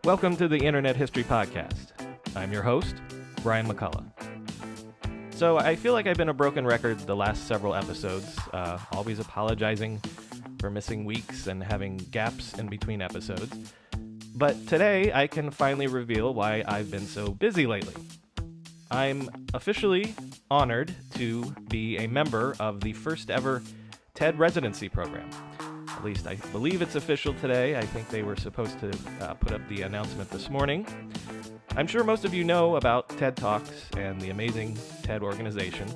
Welcome to the Internet History Podcast. I'm your host, Brian McCullough. So I feel like I've been a broken record the last several episodes, always apologizing for missing weeks and having gaps in between episodes. But today I can finally reveal why I've been so busy lately. I'm officially honored to be a member of the first ever TED residency program. At least I believe it's official today. I think they were supposed to put up the announcement this morning. I'm sure most of you know about TED Talks and the amazing TED organization.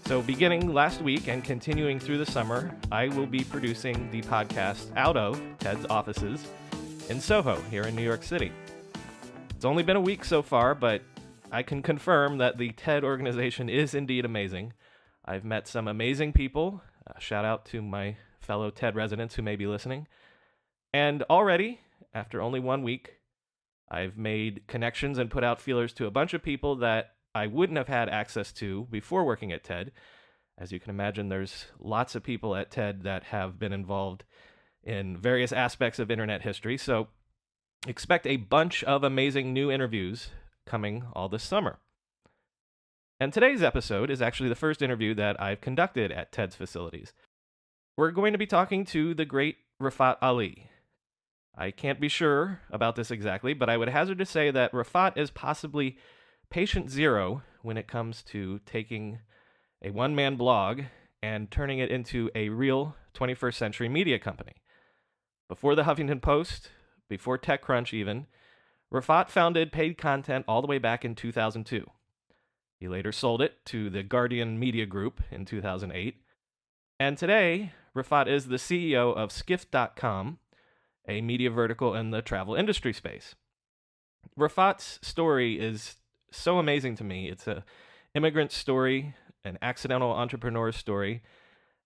So beginning last week and continuing through the summer, I will be producing the podcast out of TED's offices in Soho here in New York City. It's only been a week so far, but I can confirm that the TED organization is indeed amazing. I've met some amazing people. Shout out to my fellow TED residents who may be listening. And already, after only 1 week, I've made connections and put out feelers to a bunch of people that I wouldn't have had access to before working at TED. As you can imagine, there's lots of people at TED that have been involved in various aspects of internet history, so expect a bunch of amazing new interviews coming all this summer. And today's episode is actually the first interview that I've conducted at TED's facilities. We're going to be talking to the great Rafat Ali. I can't be sure about this exactly, but I would hazard to say that Rafat is possibly patient zero when it comes to taking a one-man blog and turning it into a real 21st century media company. Before the Huffington Post, before TechCrunch even, Rafat founded PaidContent all the way back in 2002. He later sold it to the Guardian Media Group in 2008. And today, Rafat is the CEO of Skift.com, a media vertical in the travel industry space. Rafat's story is so amazing to me. It's an immigrant story, an accidental entrepreneur story,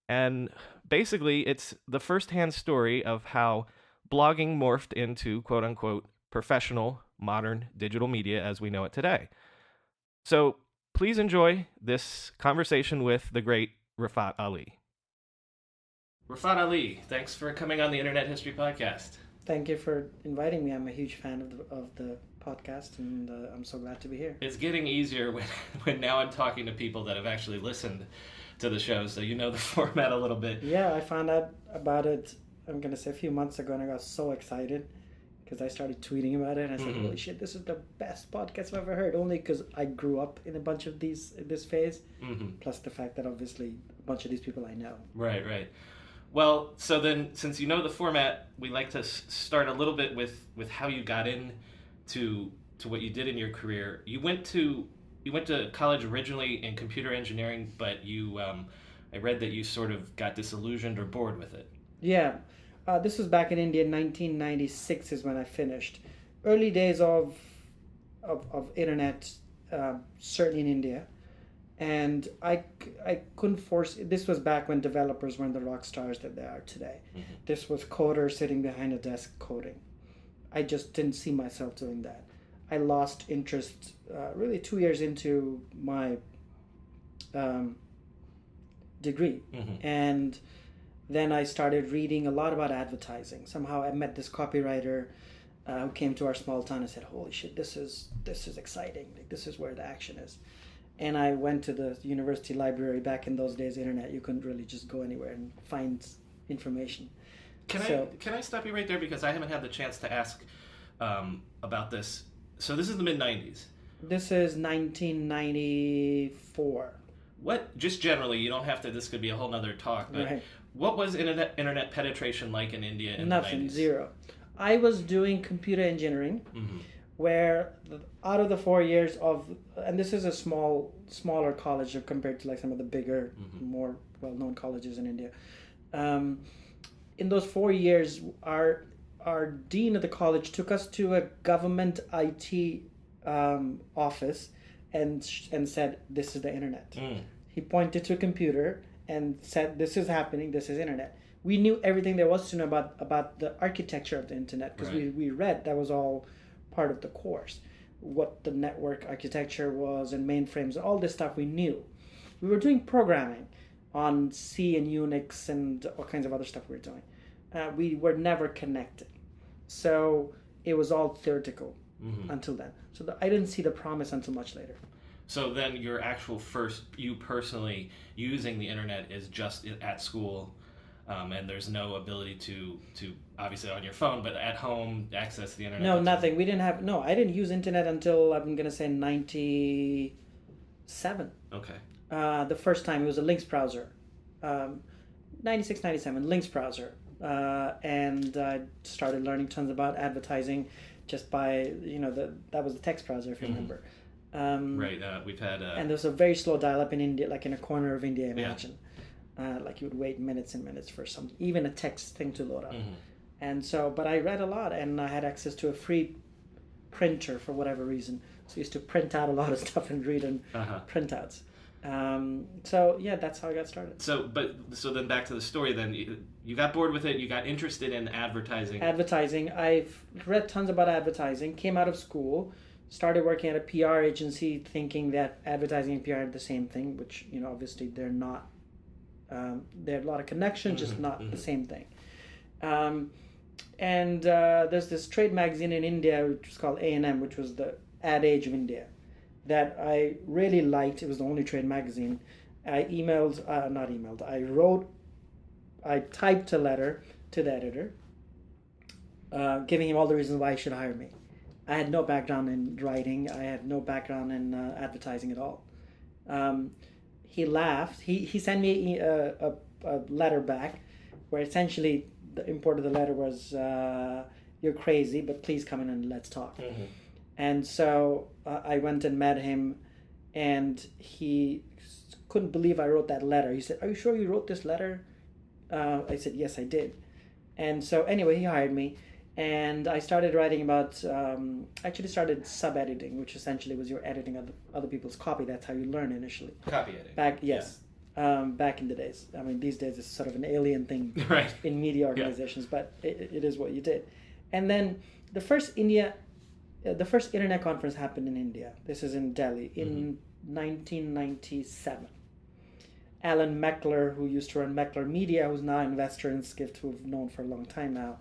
and basically it's the first-hand story of how blogging morphed into quote-unquote professional modern digital media as we know it today. So please enjoy this conversation with the great Rafat Ali. Rafat Ali, thanks for coming on the Internet History Podcast. Thank you for inviting me. I'm a huge fan of the podcast, and I'm so glad to be here. It's getting easier when now I'm talking to people that have actually listened to the show, so you know the format a little bit. Yeah, I found out about it, I'm going to say a few months ago, and I got so excited because I started tweeting about it, and I said, holy shit, this is the best podcast I've ever heard, only because I grew up in a bunch of this phase, plus the fact that obviously a bunch of these people I know. Right. Well, so then, since you know the format, we like to start a little bit with how you got into what you did in your career. You went to college originally in computer engineering, but I read that you sort of got disillusioned or bored with it. Yeah, this was back in India. 1996 is when I finished. Early days of internet, certainly in India. And I couldn't force it. This was back when developers weren't the rock stars that they are today. This was coders sitting behind a desk coding. I just didn't see myself doing that. I lost interest really 2 years into my degree. And then I started reading a lot about advertising. Somehow I met this copywriter who came to our small town and said, holy shit, this is exciting. Like, this is where the action is. And I went to the university library. Back in those days, internet, you couldn't really just go anywhere and find information. Can I stop you right there, because I haven't had the chance to ask about this. So this is the mid-90s. This is 1994. What, just generally, you don't have to, this could be a whole nother talk, but right. What was internet penetration like in India in the 90s? Nothing, zero. I was doing computer engineering, where out of the 4 years of, and this is a smaller college compared to like some of the bigger, more well-known colleges in India, in those 4 years, our dean of the college took us to a government IT office and said, "This is the internet." He pointed to a computer and said, "This is happening. This is internet." We knew everything there was to know about the architecture of the internet because we read that was all part of the course, what the network architecture was and mainframes, all this stuff we knew. We were doing programming on C and Unix and all kinds of other stuff we were doing. We were never connected. So it was all theoretical until then. So I didn't see the promise until much later. So then your actual you personally using the internet is just at school, and there's no ability to obviously on your phone, but at home access the internet? No, nothing. We didn't have, I didn't use internet until, I'm going to say 97. Okay. The first time it was a Lynx browser. 96, 97, Lynx browser. And I started learning tons about advertising just by, that was the text browser, if you remember. We've had... and there was a very slow dial-up in India, like in a corner of India, imagine. Like you would wait minutes and minutes for even a text thing to load up. And so, but I read a lot and I had access to a free printer for whatever reason. So I used to print out a lot of stuff and read in printouts. So yeah, that's how I got started. So then back to the story then, you got bored with it, you got interested in advertising. I've read tons about advertising, came out of school, started working at a PR agency thinking that advertising and PR are the same thing, which, obviously they're not. There are a lot of connections, just not the same thing. And there's this trade magazine in India, which was called A&M, which was the Ad Age of India, that I really liked. It was the only trade magazine. I typed a letter to the editor, giving him all the reasons why he should hire me. I had no background in writing. I had no background in advertising at all. He laughed. He sent me a letter back where essentially the import of the letter was, "You're crazy, but please come in and let's talk." And so I went and met him, and he couldn't believe I wrote that letter. He said, "Are you sure you wrote this letter?" I said, "Yes, I did." And so anyway, he hired me, and I started writing about, actually started sub-editing, which essentially was your editing of other people's copy. That's how you learn initially. Copy editing. Back in the days. I mean, these days it's sort of an alien thing in media organizations, but it is what you did. And then the first internet conference happened in India. This is in Delhi in 1997. Alan Meckler, who used to run Meckler Media, who's now an investor in Skift, who we've known for a long time now.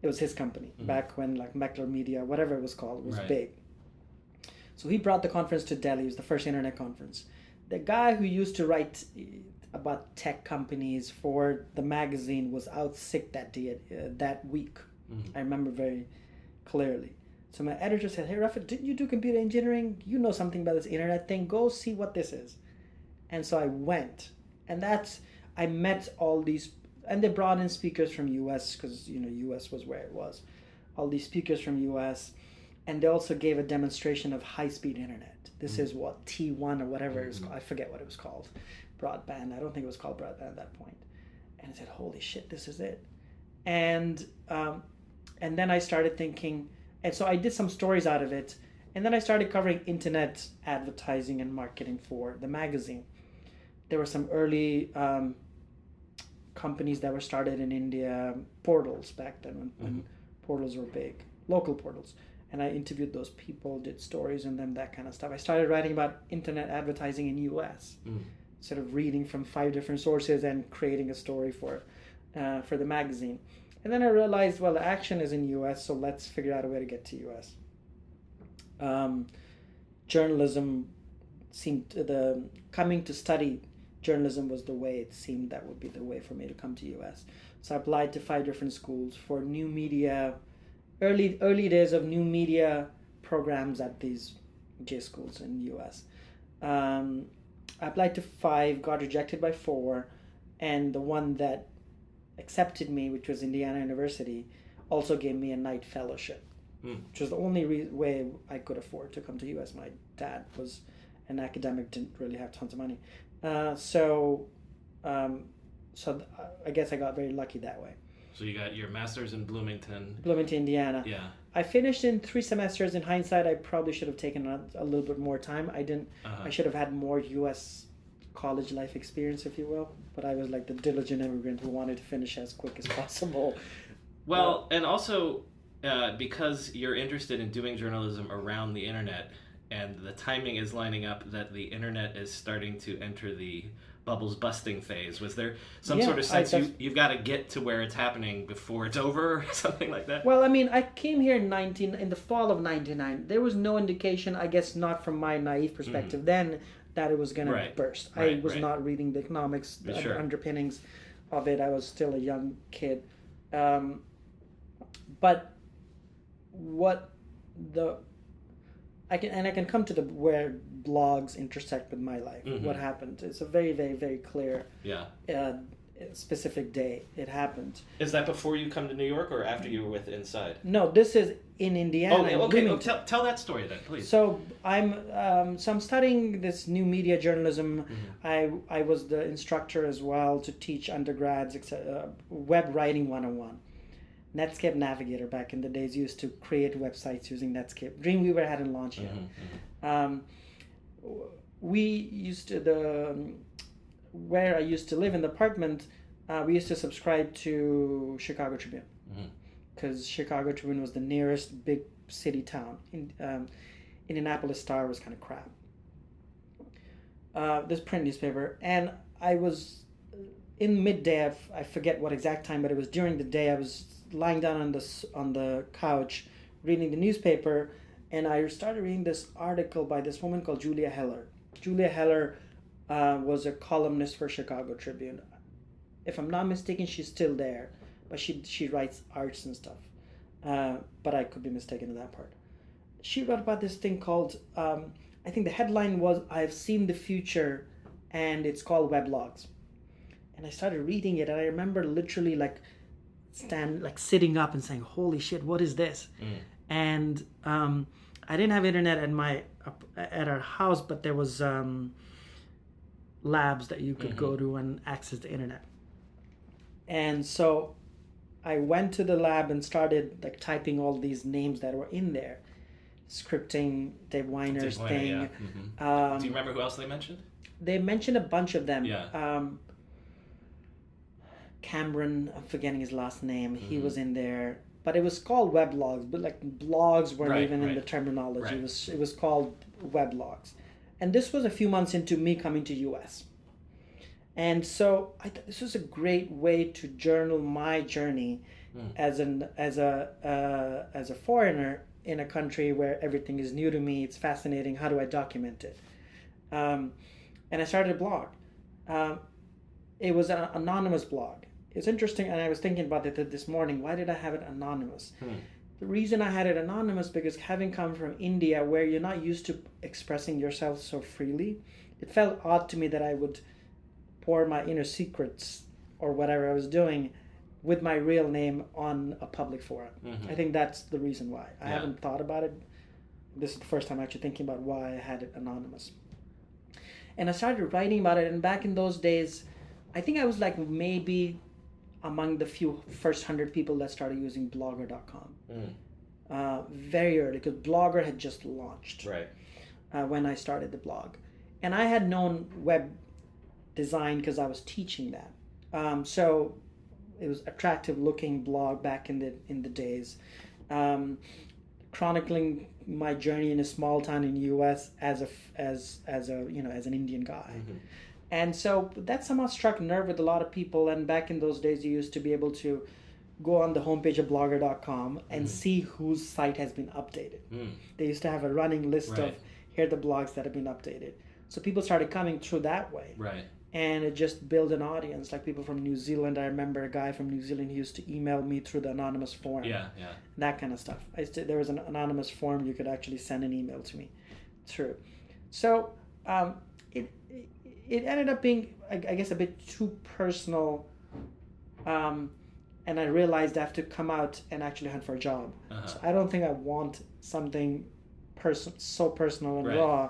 It was his company back when like Meckler Media, whatever it was called, was big. So he brought the conference to Delhi. It was the first internet conference. The guy who used to write about tech companies for the magazine was out sick that day, that week. I remember very clearly. So my editor said, "Hey, Rafat, didn't you do computer engineering? You know something about this internet thing. Go see what this is." And so I went. And I met all these, and they brought in speakers from US because, US was where it was. All these speakers from US. And they also gave a demonstration of high-speed internet. This is what, T1 or whatever it was called. I forget what it was called. Broadband. I don't think it was called broadband at that point. And I said, holy shit, this is it. And then I started thinking, and so I did some stories out of it. And then I started covering internet advertising and marketing for the magazine. There were some early companies that were started in India, portals back then when portals were big, local portals. And I interviewed those people, did stories on them, that kind of stuff. I started writing about internet advertising in US, sort of reading from 5 different sources and creating a story for the magazine. And then I realized, well, the action is in US, so let's figure out a way to get to US. Journalism seemed, coming to study journalism was the way it seemed that would be the way for me to come to US. So I applied to 5 different schools for new media, early days of new media programs at these J schools in the US. I applied to 5, got rejected by 4, and the one that accepted me, which was Indiana University, also gave me a night fellowship, which was the only way I could afford to come to US. My dad was an academic, didn't really have tons of money. So I guess I got very lucky that way. So you got your master's in Bloomington. Bloomington, Indiana. Yeah. I finished in 3 semesters. In hindsight, I probably should have taken a little bit more time. I didn't. I should have had more U.S. college life experience, if you will. But I was like the diligent immigrant who wanted to finish as quick as possible. Well, and also because you're interested in doing journalism around the internet, and the timing is lining up that the internet is starting to enter the bubbles busting phase. Was there some sort of sense you've got to get to where it's happening before it's over or something like that? Well, I mean, I came here in the fall of 99. There was no indication, I guess not from my naive perspective then, that it was going to burst. I was not reading the economics, the underpinnings of it. I was still a young kid. But what I can come to where blogs intersect with my life. What happened? It's a very, very, very clear, specific day. It happened. Is that before you come to New York or after you were with Inside? No, this is in Indiana. Okay. Tell that story then, please. So I'm studying this new media journalism. I was the instructor as well to teach undergrads, web writing 101. Netscape Navigator back in the days used to create websites using Netscape. Dreamweaver hadn't launched yet. We used to where I used to live in the apartment. We used to subscribe to Chicago Tribune because Chicago Tribune was the nearest big city town. Indianapolis Star was kind of crap. This print newspaper, and I was in midday. I forget what exact time, but it was during the day. I was lying down on the couch reading the newspaper, and I started reading this article by this woman called Julia Hilar. Julia Hilar was a columnist for Chicago Tribune. If I'm not mistaken, she's still there, but she writes arts and stuff. But I could be mistaken in that part. She wrote about this thing called, I think the headline was, "I've seen the future," and it's called weblogs. And I started reading it, and I remember literally sitting up and saying, "Holy shit, what is this?" And I didn't have internet at our house, but there was labs that you could go to and access the internet. And so I went to the lab and started typing all these names that were in there, scripting Dave Weiner's thing. Yeah. Do you remember who else they mentioned? They mentioned a bunch of them. Yeah. Cameron, I'm forgetting his last name. He was in there, but it was called weblogs. But blogs weren't even in the terminology. It was called weblogs, and this was a few months into me coming to U.S. And so I thought this was a great way to journal my journey as a foreigner in a country where everything is new to me. It's fascinating. How do I document it? And I started a blog. It was an anonymous blog. It's interesting, and I was thinking about it this morning. Why did I have it anonymous? The reason I had it anonymous because having come from India, where you're not used to expressing yourself so freely, it felt odd to me that I would pour my inner secrets or whatever I was doing with my real name on a public forum. I think that's the reason why. I haven't thought about it. This is the first time I'm actually thinking about why I had it anonymous. And I started writing about it, and back in those days, I think I was maybe among the first 100 people that started using blogger.com. Very early, because Blogger had just launched when I started the blog. And I had known web design because I was teaching that. So it was attractive looking blog back in the days. Chronicling my journey in a small town in the U.S. as an Indian guy. And so that somehow struck a nerve with a lot of people. And back in those days, you used to be able to go on the homepage of blogger.com and see whose site has been updated. They used to have a running list of here are the blogs that have been updated. So people started coming through that way. And it just built an audience. Like people from New Zealand. I remember a guy from New Zealand who used to email me through the anonymous forum. That kind of stuff. There was an anonymous forum you could actually send an email to me through. So it ended up being, I guess, a bit too personal. And I realized I have to come out and actually hunt for a job. So I don't think I want something so personal and raw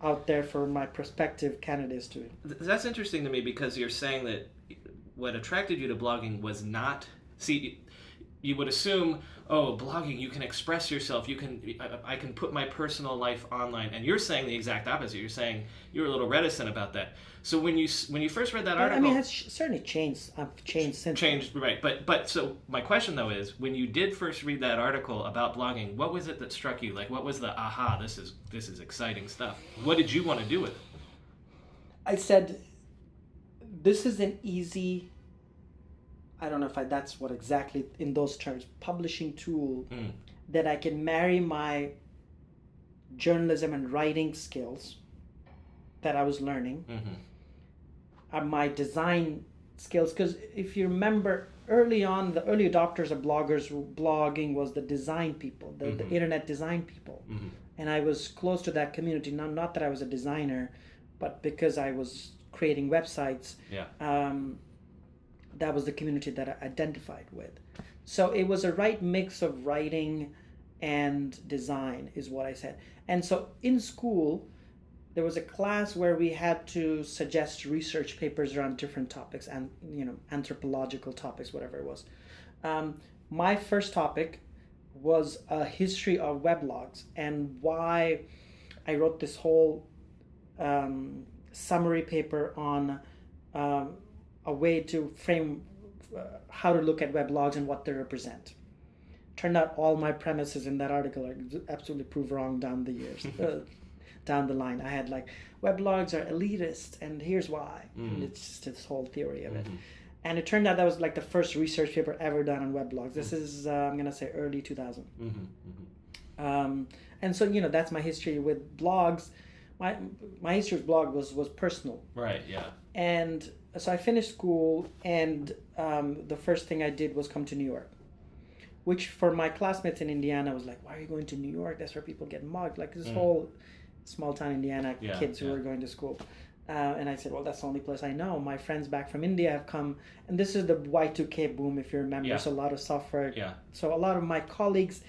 out there for my prospective candidates to. That's interesting to me because you're saying that what attracted you to blogging was not See, you would assume, oh, blogging, you can express yourself, I can put my personal life online, and you're saying the exact opposite. You're saying you're a little reticent about that. So when you first read that article, I mean, it's certainly changed. I've changed since. Changed, right? But so my question though is, when you did first read that article about blogging, what was it that struck you? Like, what was the aha? This is exciting stuff. What did you want to do with it? I said, this is an easy. I don't know if that's what exactly in those terms, publishing tool that I can marry my journalism and writing skills that I was learning, my design skills. Because if you remember early on, the early adopters of blogging was the design people, the internet design people. And I was close to that community, not that I was a designer, but because I was creating websites. That was the community that I identified with. So it was a right mix of writing and design is what I said. And so in school, there was a class where we had to suggest research papers around different topics and, anthropological topics, whatever it was. My first topic was a history of weblogs and why I wrote this whole summary paper on a way to frame how to look at weblogs and what they represent. Turned out all my premises in that article are absolutely proved wrong down the years, down the line. I had like, weblogs are elitist and here's why. And it's just this whole theory of it. And it turned out that was like the first research paper ever done on weblogs. This is, I'm going to say early 2000. And so, that's my history with blogs. My history with blog was personal. Right, yeah. And so I finished school, and the first thing I did was come to New York, which for my classmates in Indiana was like, why are you going to New York? That's where people get mugged. Like this whole small town Indiana kids who were going to school. And I said, well, that's the only place I know. My friends back from India have come, and this is the Y2K boom, if you remember. So a lot of software. Yeah. So a lot of my colleagues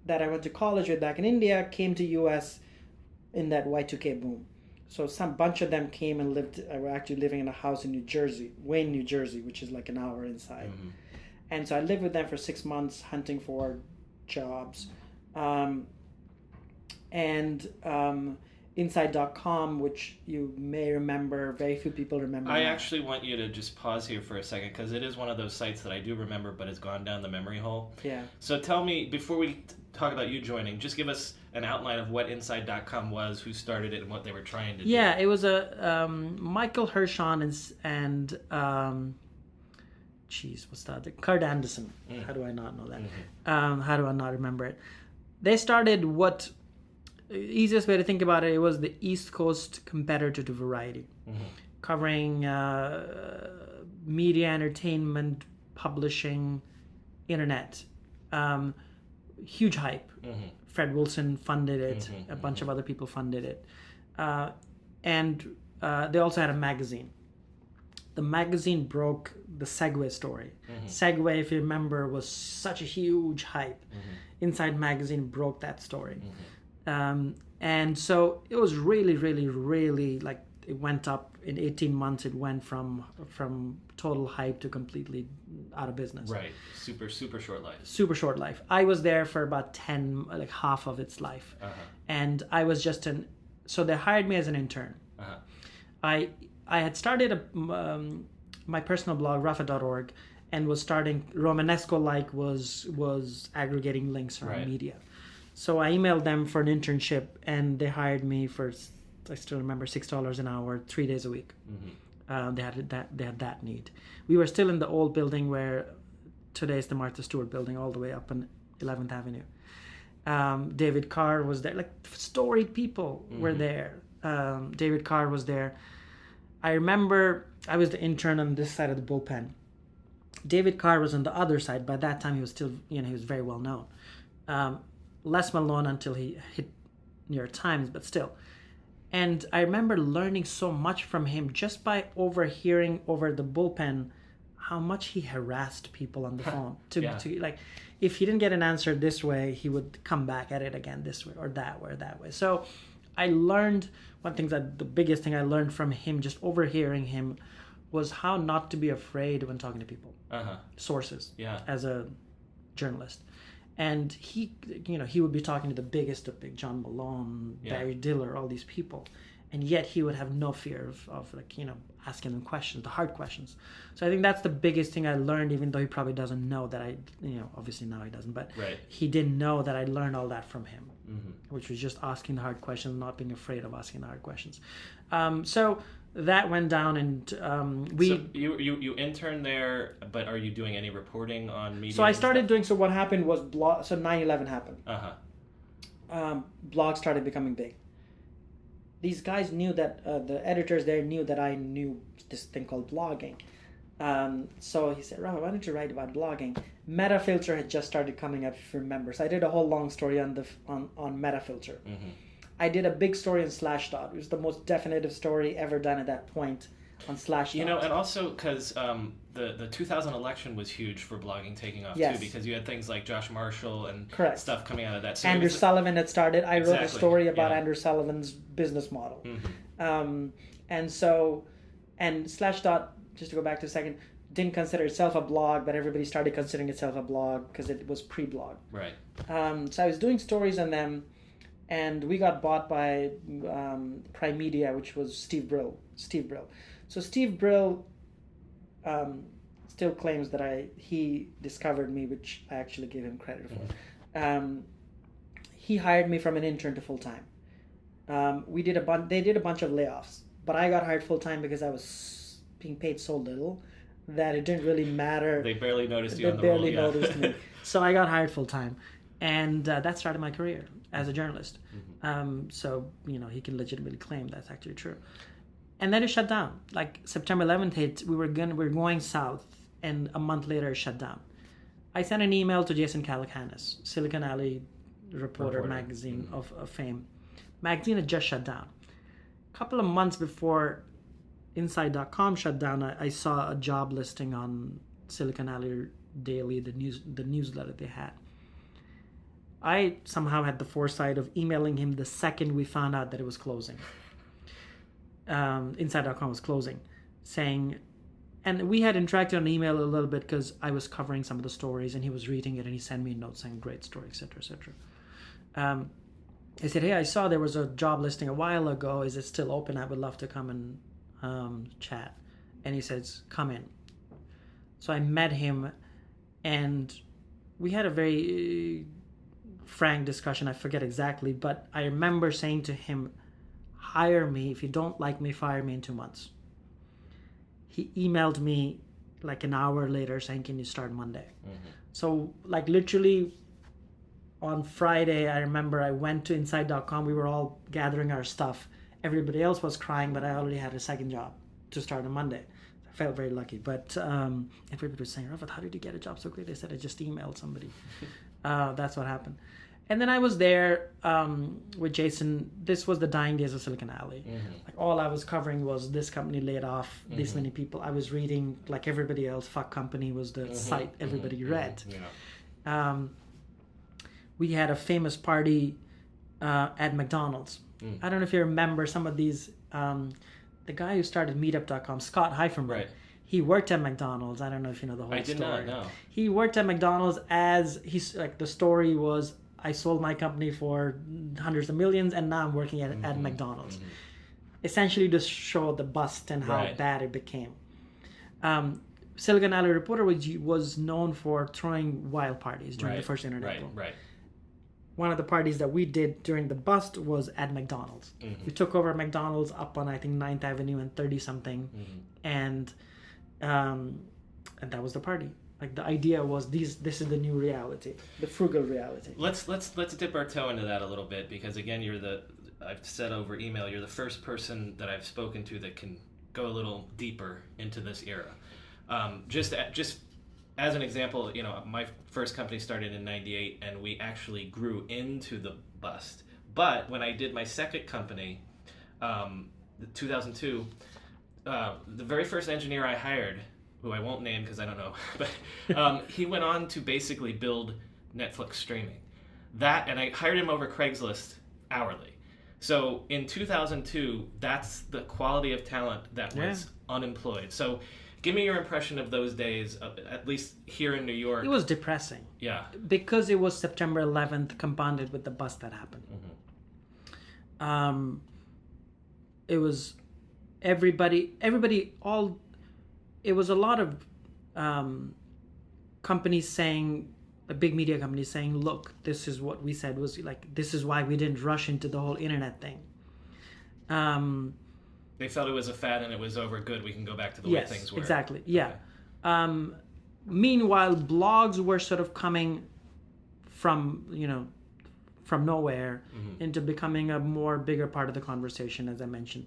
that I went to college with back in India came to US in that Y2K boom. So some bunch of them came and were actually living in a house in New Jersey, Wayne, New Jersey, which is like an hour inside. And so I lived with them for 6 months hunting for jobs. Inside.com, which you may remember, very few people remember. I actually want you to just pause here for a second, because it is one of those sites that I do remember, but has gone down the memory hole. Yeah. So tell me, before we talk about you joining, just give us an outline of what Inside.com was, who started it, and what they were trying to do. Yeah, it was a Michael Hirschon and what's that? Kurt Anderson. How do I not know that? How do I not remember it? They started what... easiest way to think about it, it was the East Coast competitor to Variety, covering media, entertainment, publishing, internet. Huge hype. Fred Wilson funded it. A bunch of other people funded it. And they also had a magazine. The magazine broke the Segway story. Segway, if you remember, was such a huge hype. Inside magazine broke that story. And so it was really, really, really, like, it went up in 18 months. It went from total hype to completely out of business. Right. Super short life. Super short life. I was there for about half of its life. And I was just so they hired me as an intern. I had started my personal blog, Rafat.org, and was starting, Romanesco was aggregating links around media. So I emailed them for an internship, and they hired me for, I still remember, $6 an hour, 3 days a week. They had that need. We were still in the old building where today is the Martha Stewart building, all the way up on 11th Avenue. David Carr was there. Like, storied people were there. David Carr was there. I remember I was the intern on this side of the bullpen. David Carr was on the other side. By that time, he was still, he was very well known. Less well known until he hit New York Times, but still. And I remember learning so much from him just by overhearing over the bullpen how much he harassed people on the phone. To like, if he didn't get an answer this way, he would come back at it again this way or that way or that way. So I learned the biggest thing I learned from him, just overhearing him, was how not to be afraid when talking to people. Sources. Yeah. As a journalist. And he would be talking to the biggest of big, John Malone, Barry Diller, all these people. And yet he would have no fear of asking them questions, the hard questions. So I think that's the biggest thing I learned, even though he probably doesn't know that obviously now he doesn't, but he didn't know that I learned all that from him, which was just asking the hard questions, not being afraid of asking the hard questions. So that went down, and So you interned there, but are you doing any reporting on media? So I started doing. So what happened was 9/11 happened. Blogs started becoming big. These guys knew that the editors there knew that I knew this thing called blogging. So he said, "Rafa, why don't you write about blogging?" Metafilter had just started coming up, if you remember. So I did a whole long story on Metafilter. I did a big story on Slashdot. It was the most definitive story ever done at that point on Slashdot. And also because the 2000 election was huge for blogging taking off too, because you had things like Josh Marshall and stuff coming out of that. So Andrew Sullivan had started. I wrote a story about Andrew Sullivan's business model. And Slashdot, just to go back to a second, didn't consider itself a blog, but everybody started considering itself a blog because it was pre-blog. Right. So I was doing stories on them, and we got bought by Prime Media, which was Steve Brill. So Steve Brill still claims that he discovered me, which I actually gave him credit for. He hired me from an intern to full time. They did a bunch of layoffs, but I got hired full time because I was being paid so little that it didn't really matter. They barely noticed you on the They roll. barely noticed me. So I got hired full time, and that started my career as a journalist. So he can legitimately claim that's actually true. And then it shut down. Like September 11th hit, we were going south, and a month later it shut down. I sent an email to Jason Calacanis, Silicon Alley reporter magazine of fame. Magazine had just shut down. A couple of months before Inside.com shut down, I saw a job listing on Silicon Alley Daily, the newsletter they had. I somehow had the foresight of emailing him the second we found out that it was closing. Inside.com was closing, saying, and we had interacted on email a little bit because I was covering some of the stories and he was reading it and he sent me a note saying, great story, etc., etc. I said, hey, I saw there was a job listing a while ago. Is it still open? I would love to come and chat. And he says, come in. So I met him and we had a very frank discussion. I forget exactly, but I remember saying to him, hire me. If you don't like me, fire me in 2 months. He emailed me like an hour later saying, can you start Monday? So like literally on Friday, I remember I went to Inside.com. We were all gathering our stuff. Everybody else was crying, but I already had a second job to start on Monday. I felt very lucky. But everybody was saying, Rafat, how did you get a job so quickly? I said, I just emailed somebody. That's what happened. And then I was there with Jason. This was the dying days of Silicon Alley. Like all I was covering was this company laid off this many people. I was reading, like everybody else, Fuck Company was the site everybody read. We had a famous party at McDonald's. I don't know if you remember some of these. The guy who started Meetup.com, Scott Heiferman, he worked at McDonald's. I don't know if you know the whole story. I did not know. He worked at McDonald's as the story was, I sold my company for hundreds of millions and now I'm working at McDonald's. Essentially to show the bust and how bad it became. Silicon Alley Reporter was known for throwing wild parties during the first internet boom. One of the parties that we did during the bust was at McDonald's. We took over McDonald's up on I think 9th Avenue and 30 something, and that was the party. Like the idea was this is the new reality, the frugal reality. Let's dip our toe into that a little bit because again, I've said over email, you're the first person that I've spoken to that can go a little deeper into this era. Just as an example, my first company started in 98 and we actually grew into the bust. But when I did my second company, 2002, the very first engineer I hired, who I won't name because I don't know, but he went on to basically build Netflix streaming. And I hired him over Craigslist hourly. So in 2002, that's the quality of talent that was unemployed. So give me your impression of those days, at least here in New York. It was depressing. Yeah. Because it was September 11th compounded with the bust that happened. It was everybody, it was a lot of companies saying, big media companies saying, look, this is what we said was like, this is why we didn't rush into the whole internet thing. They felt it was a fad and it was over. Good, we can go back to the way things were. Exactly. Yeah. Okay. Meanwhile, blogs were sort of coming from nowhere into becoming a more bigger part of the conversation, as I mentioned.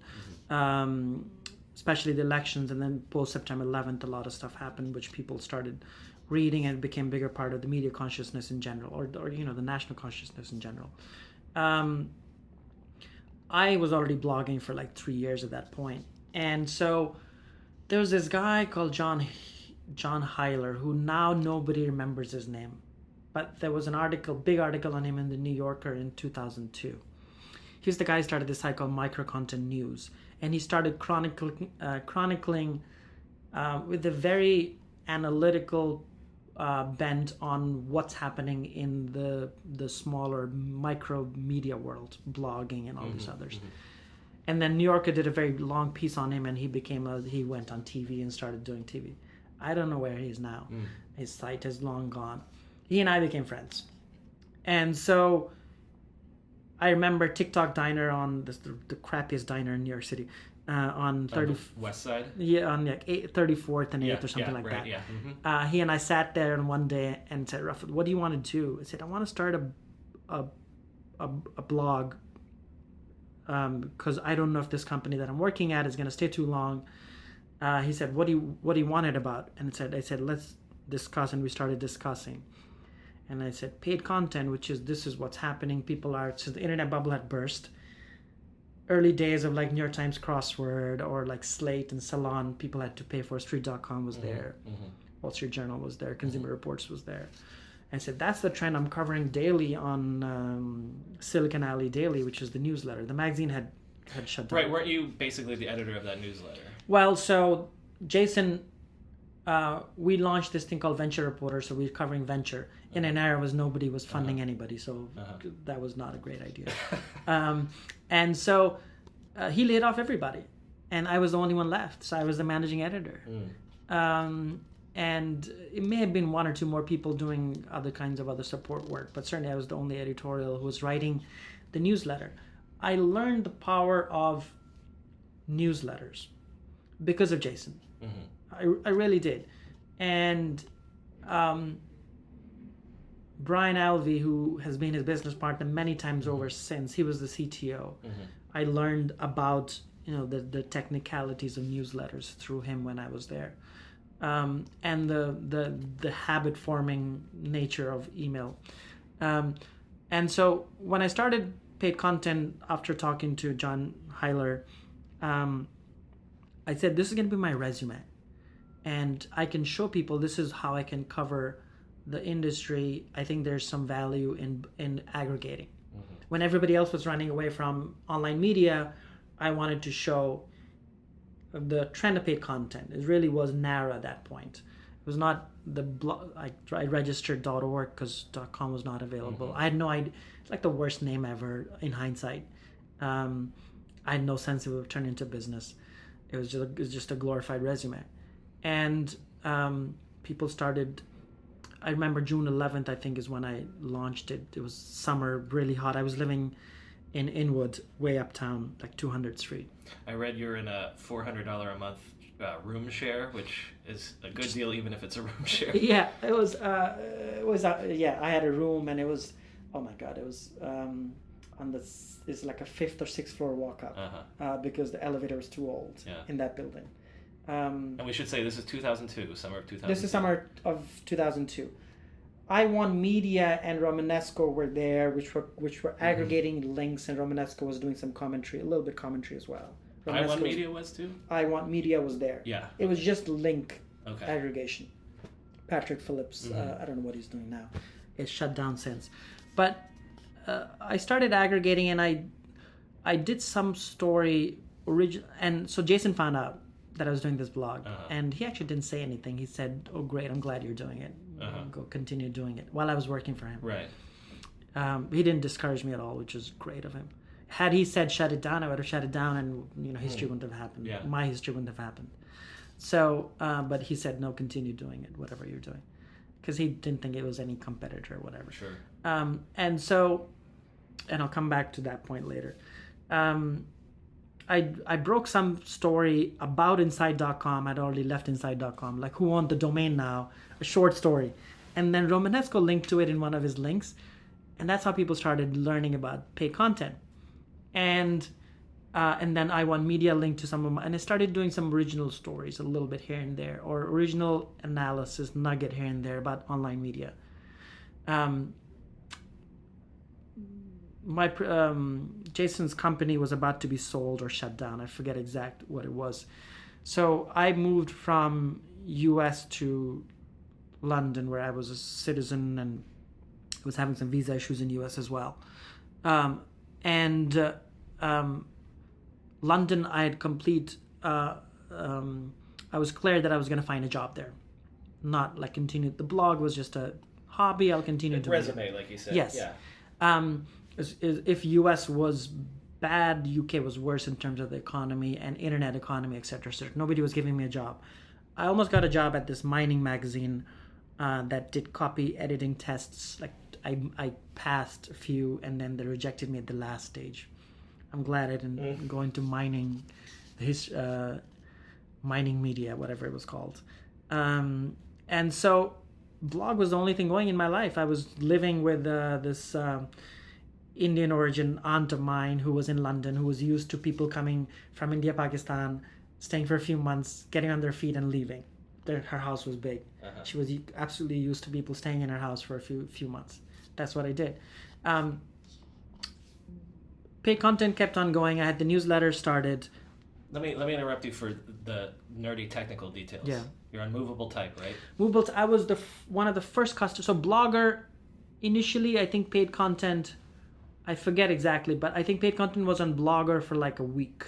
Especially the elections, and then post September 11th, a lot of stuff happened, which people started reading, and it became a bigger part of the media consciousness in general, or the national consciousness in general. I was already blogging for like 3 years at that point, and so there was this guy called John Hilar, who now nobody remembers his name, but there was big article on him in the New Yorker in 2002. He's the guy who started this site called Micro-Content News, and he started chronicling with a very analytical bent on what's happening in the smaller micro media world, blogging and all these others. And then New Yorker did a very long piece on him, and he went on TV and started doing TV. I don't know where he is now. His site has long gone. He and I became friends, and so I remember TikTok Diner on the crappiest diner in New York City. On the west side? Yeah, on like 34th and 8th or something like that. Yeah. He and I sat there and one day and said, Rafat, what do you want to do? I said, I want to start a blog because I don't know if this company that I'm working at is going to stay too long. He said, what do you want it about? And I said, let's discuss. And we started discussing. And I said, paid content, this is what's happening. So the internet bubble had burst. Early days of like New York Times crossword or like Slate and Salon, people had to pay for. Street.com was there. Wall Street Journal was there. Consumer Reports was there. And I said, that's the trend I'm covering daily on Silicon Alley Daily, which is the newsletter. The magazine had shut down. Right, weren't you basically the editor of that newsletter? Well, so Jason, we launched this thing called Venture Reporter, so we were covering venture in an era where nobody was funding anybody, so that was not a great idea. And so he laid off everybody, and I was the only one left, so I was the managing editor. And it may have been one or two more people doing other kinds of other support work, but certainly I was the only editorial who was writing the newsletter. I learned the power of newsletters because of Jason. I really did. And Brian Alvey, who has been his business partner many times over since, he was the CTO. I learned about the technicalities of newsletters through him when I was there, and the habit forming nature of email. And so when I started paid content after talking to John Hilar, I said, this is going to be my resume. And I can show people this is how I can cover the industry. I think there's some value in aggregating. When everybody else was running away from online media, I wanted to show the trend of paid content. It really was narrow at that point. It was not the blog. I registered .org because .com was not available. I had no idea. It's like the worst name ever in hindsight. I had no sense it would turn into business. It was just a glorified resume. And people started. I remember June 11th, I think, is when I launched it. It was summer, really hot. I was living in Inwood, way uptown, like 200th Street. I read you're in a $400 a month room share, which is a good deal, even if it's a room share. Yeah, it was. Yeah, I had a room, and it was. Oh my God, it was on this. It's like a 5th or 6th floor walk up because the elevator was too old in that building. And we should say this is 2002, summer of 2002. This is summer of 2002. I Won Media and Romanesco were there, which were aggregating links, and Romanesco was doing some commentary, a little bit commentary as well. I Won Media was too? I Want Media was there. Yeah. It was just link aggregation. Patrick Phillips, I don't know what he's doing now. It's shut down since. But I started aggregating, and I did some story and so Jason found out that I was doing this blog, and he actually didn't say anything. He said, "Oh, great! I'm glad you're doing it. Go continue doing it." While I was working for him, Right. He didn't discourage me at all, which was great of him. Had he said shut it down, I would have shut it down, and history wouldn't have happened. Yeah. My history wouldn't have happened. So, but he said, "No, continue doing it, whatever you're doing," because he didn't think it was any competitor or whatever. Sure. And so, and I'll come back to that point later. I broke some story about Inside.com. I'd already left Inside.com, like who owned the domain now, a short story. And then Romanesco linked to it in one of his links. And that's how people started learning about paid content. And then I1 Media linked to some of my, and I started doing some original stories a little bit here and there, or original analysis nugget here and there about online media. Jason's company was about to be sold or shut down. I forget exact what it was. So I moved from US to London, where I was a citizen and was having some visa issues in US as well. London, I had I was clear that I was going to find a job there, not like continue. The blog was just a hobby. I'll continue doing resume, it. like you said. Yes. Yeah. If US was bad, UK was worse in terms of the economy and internet economy, etc. So nobody was giving me a job. I almost got a job at this mining magazine that did copy editing tests. Like I passed a few, and then they rejected me at the last stage. I'm glad I didn't go into mining, mining media, whatever it was called. And so blog was the only thing going in my life. I was living with this Indian origin aunt of mine who was in London, who was used to people coming from India, Pakistan, staying for a few months, getting on their feet and leaving. Her house was big. She was absolutely used to people staying in her house for a few months. That's what I did. Paid content kept on going. I had the newsletter started. Let me interrupt you for the nerdy technical details. Yeah. You're on movable type, right? I was one of the first customers. So Blogger, initially, I think paid content, I forget exactly, but I think paid content was on Blogger for like a week.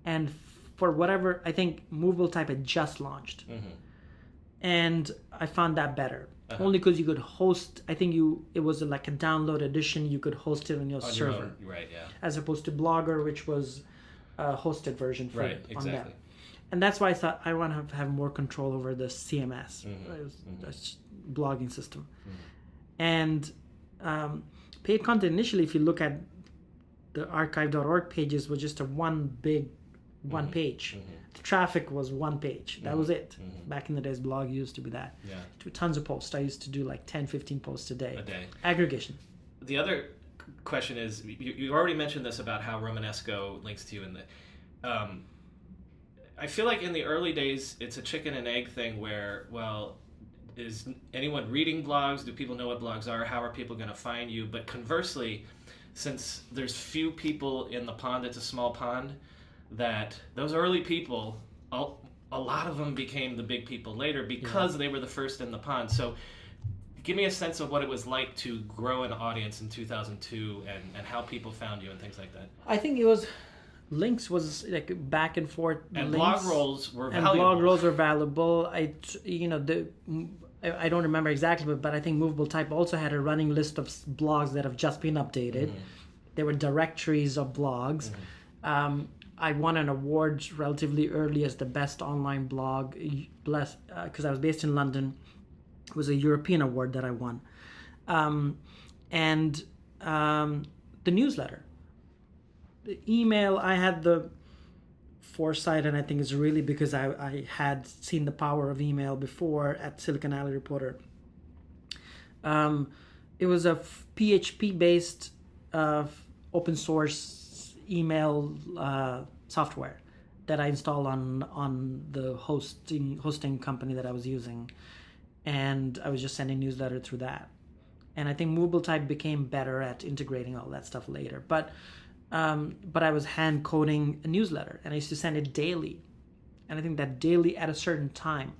And for whatever, I think movable type had just launched. And I found that better. Only because you could host, I think it was like a download edition, you could host it on your server. Your own, right, yeah. As opposed to Blogger, which was a hosted version for right, on exactly. that. And that's why I thought I want to have more control over the CMS, blogging system. And paid content initially, if you look at the archive.org pages, was just one page. The traffic was one page. That was it. Back in the days, blog used to be that. Yeah. Tons of posts. I used to do like 10, 15 posts a day. Aggregation. The other question is, you already mentioned this about how Romanesco links to you in the... I feel like in the early days, it's a chicken and egg thing where, well, is anyone reading blogs? Do people know what blogs are? How are people going to find you? But conversely, since there's few people in the pond, it's a small pond, that those early people, a lot of them became the big people later because they were the first in the pond. So give me a sense of what it was like to grow an audience in 2002 and how people found you and things like that. I think it was... Links was like back and forth. And links, blog rolls were valuable. And blog rolls were valuable. I don't remember exactly, but I think Movable Type also had a running list of blogs that have just been updated. There were directories of blogs. I won an award relatively early as the best online blog, because I was based in London. It was a European award that I won. And the newsletter. The email, I had the foresight, and I think it's really because I had seen the power of email before at Silicon Alley Reporter. It was a PHP-based open source email software that I installed on the hosting company that I was using, and I was just sending newsletter through that. And I think Movable Type became better at integrating all that stuff later, but I was hand coding a newsletter, and I used to send it daily. And I think that daily at a certain time,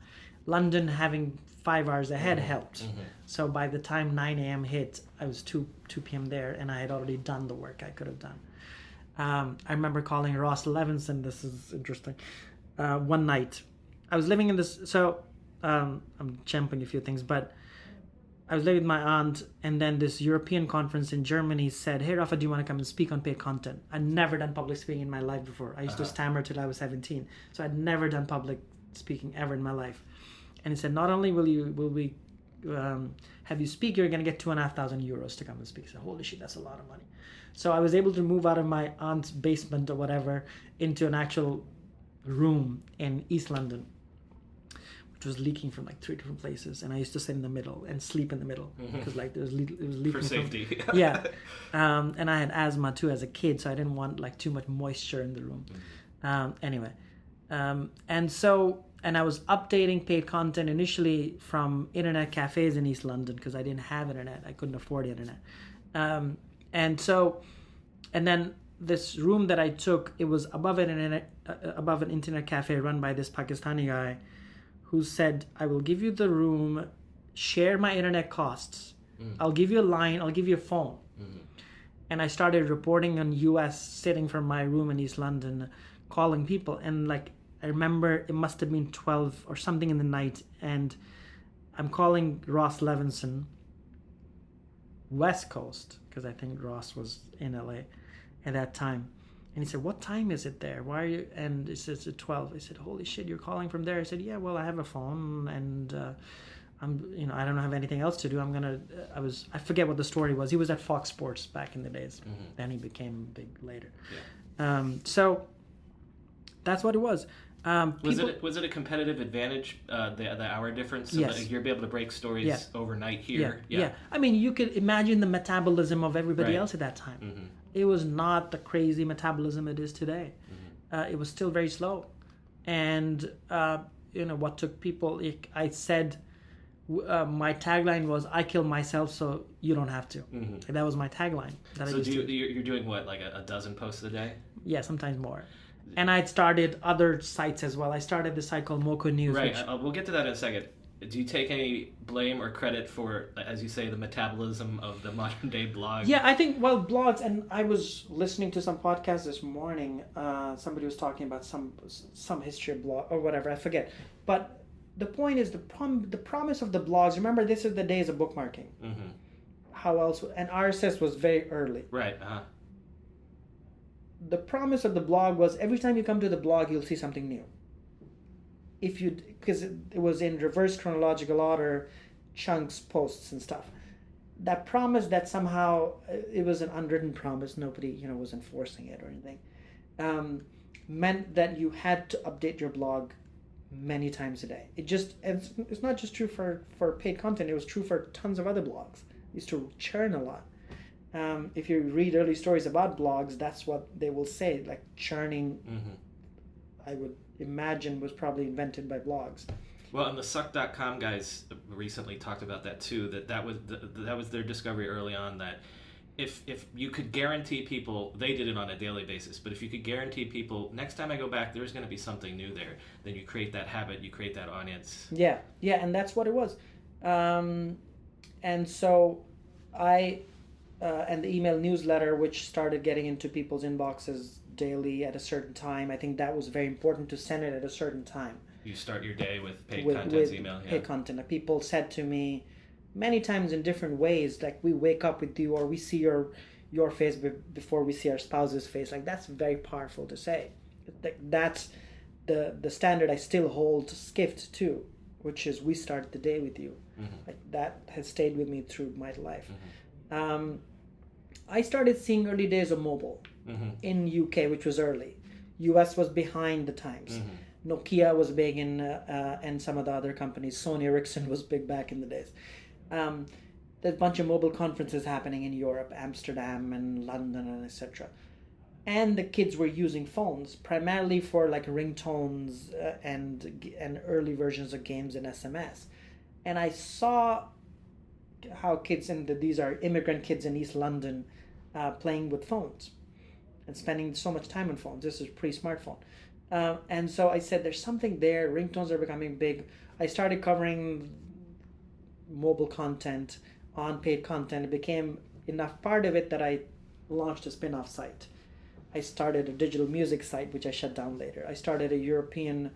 London having 5 hours ahead helped. So by the time 9 a.m. hit, I was 2 p.m. there, and I had already done the work I could have done. I remember calling Ross Levinson. This is interesting. One night, I was living in this. So I'm jumping a few things, but I was living with my aunt, and then this European conference in Germany said, "Hey, Rafa, do you want to come and speak on paid content?" I'd never done public speaking in my life before. I used to stammer till I was 17, so I'd never done public speaking ever in my life. And he said, "Not only will we have you speak, you're going to get €2,500 to come and speak." I said, "Holy shit, that's a lot of money." So I was able to move out of my aunt's basement or whatever into an actual room in East London, which was leaking from like 3 different places, and I used to sit in the middle and sleep in the middle because like it was leaking for safety. Yeah, and I had asthma too as a kid, so I didn't want like too much moisture in the room. Anyway, and I was updating paid content initially from internet cafes in East London because I didn't have internet. I couldn't afford internet. And then this room that I took, it was above an internet cafe run by this Pakistani guy who said, "I will give you the room, share my internet costs. I'll give you a line, I'll give you a phone." And I started reporting on US sitting from my room in East London, calling people. And like, I remember it must have been 12 or something in the night, and I'm calling Ross Levinson, West Coast, because I think Ross was in LA at that time. And he said, "What time is it there? Why are you?" And he says, "It's 12. I said, "Holy shit, you're calling from there?" I said, "Yeah, well, I have a phone, and I don't have anything else to do. I forget what the story was. He was at Fox Sports back in the days. Then he became big later. Yeah. So that's what it was. Was it a competitive advantage, the hour difference? So yes. that you're able to break stories overnight here? Yeah. I mean, you could imagine the metabolism of everybody else at that time. It was not the crazy metabolism it is today. It was still very slow. And, what took people, I said, my tagline was, "I kill myself so you don't have to." That was my tagline. So you're doing what, like a dozen posts a day? Yeah, sometimes more. And I'd started other sites as well. I started this site called Moco News. Right. We'll get to that in a second. Do you take any blame or credit for, as you say, the metabolism of the modern day blog? Yeah, I think, blogs, and I was listening to some podcast this morning. Somebody was talking about some history of blog or whatever, I forget. But the point is the promise of the blogs. Remember, this is the days of bookmarking. How else? And RSS was very early. Right. The promise of the blog was every time you come to the blog, you'll see something new. Because it was in reverse chronological order, chunks, posts, and stuff. That promise that somehow it was an unwritten promise, nobody was enforcing it or anything, meant that you had to update your blog many times a day. It's not just true for paid content. It was true for tons of other blogs. It used to churn a lot. If you read early stories about blogs, that's what they will say. Like churning, I would imagine, was probably invented by blogs. Well, and the suck.com guys recently talked about that too. That was their discovery early on, that if you could guarantee people, they did it on a daily basis, but if you could guarantee people, next time I go back, there's going to be something new there, then you create that habit, you create that audience. Yeah, and that's what it was. And so and the email newsletter, which started getting into people's inboxes daily at a certain time. I think that was very important to send it at a certain time. You start your day with PaidContent's email. Paid content. People said to me many times in different ways, like, we wake up with you, or we see your face before we see our spouse's face. Like, that's very powerful to say. That's the standard I still hold Skift to, which is we start the day with you. Like, that has stayed with me through my life. I started seeing early days of mobile in UK, which was early. US was behind the times. Nokia was big and some of the other companies. Sony Ericsson was big back in the days. There's a bunch of mobile conferences happening in Europe, Amsterdam and London and etc. And the kids were using phones primarily for like ringtones and early versions of games and SMS. And I saw how kids, these are immigrant kids in East London, playing with phones and spending so much time on phones. This is pre-smartphone. And so I said, there's something there. Ringtones are becoming big. I started covering mobile content on paid content. It became enough part of it that I launched a spin-off site I started a digital music site, which I shut down later. I started a European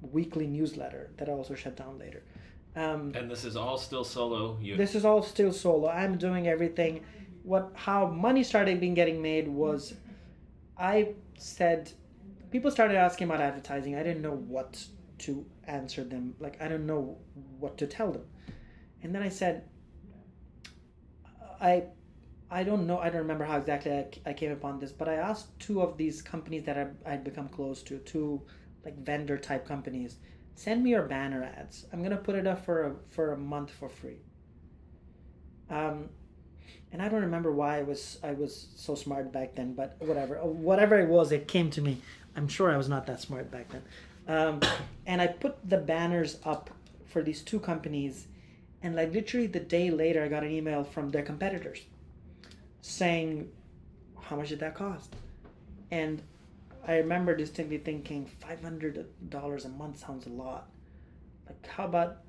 weekly newsletter that I also shut down later. And this is all still solo? This is all still solo. I'm doing everything. How money started getting made was, I said, people started asking about advertising. I didn't know what to answer them. Like, I don't know what to tell them. And then I said, I don't know. I don't remember how exactly I came upon this, but I asked two of these companies that I'd become close to, two like vendor type companies, send me your banner ads. I'm gonna put it up for a month for free. And I don't remember why I was so smart back then, but whatever it was, it came to me. I'm sure I was not that smart back then. And I put the banners up for these two companies, and like literally the day later, I got an email from their competitors saying, how much did that cost? And I remember distinctly thinking, $500 a month sounds a lot. Like, how about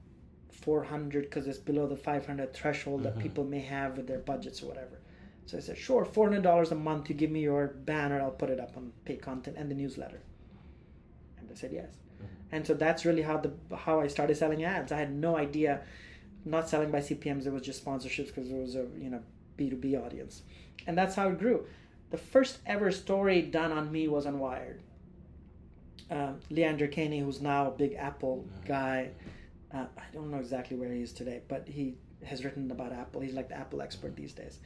400, because it's below the 500 threshold that people may have with their budgets or whatever. So I said, sure, $400 a month, you give me your banner, I'll put it up on PaidContent and the newsletter. And they said yes. And so that's really how I started selling ads. I had no idea, not selling by CPMs, it was just sponsorships because it was a B2B audience. And that's how it grew. The first ever story done on me was on Wired. Leander Caney, who's now a big Apple guy, I don't know exactly where he is today, but he has written about Apple. He's like the Apple expert these days.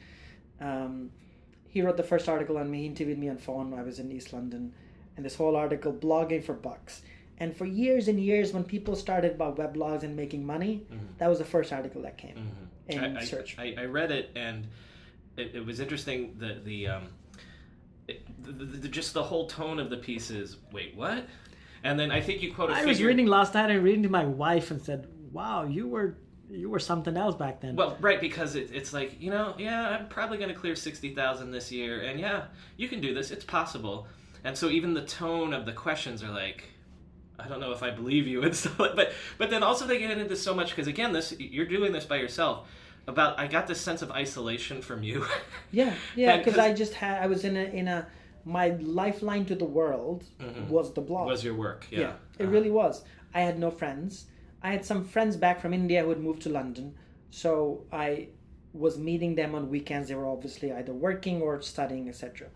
He wrote the first article on me. He interviewed me on phone when I was in East London. And this whole article, blogging for bucks. And for years and years, when people started about weblogs and making money, that was the first article that came in search. I read it, and it was interesting. Just the whole tone of the piece is, wait, what? And then I think you quote a figure. I was reading last night and reading to my wife and said, wow, you were something else back then. Well, right, because it's like, I'm probably going to clear 60,000 this year, and yeah, you can do this. It's possible. And so even the tone of the questions are like, I don't know if I believe you and stuff. But then also they get into so much, because again, you're doing this by yourself. I got this sense of isolation from you. Yeah, because I was in my lifeline to the world was the blog. Was your work, yeah. It really was. I had no friends. I had some friends back from India who had moved to London, so I was meeting them on weekends. They were obviously either working or studying, etc.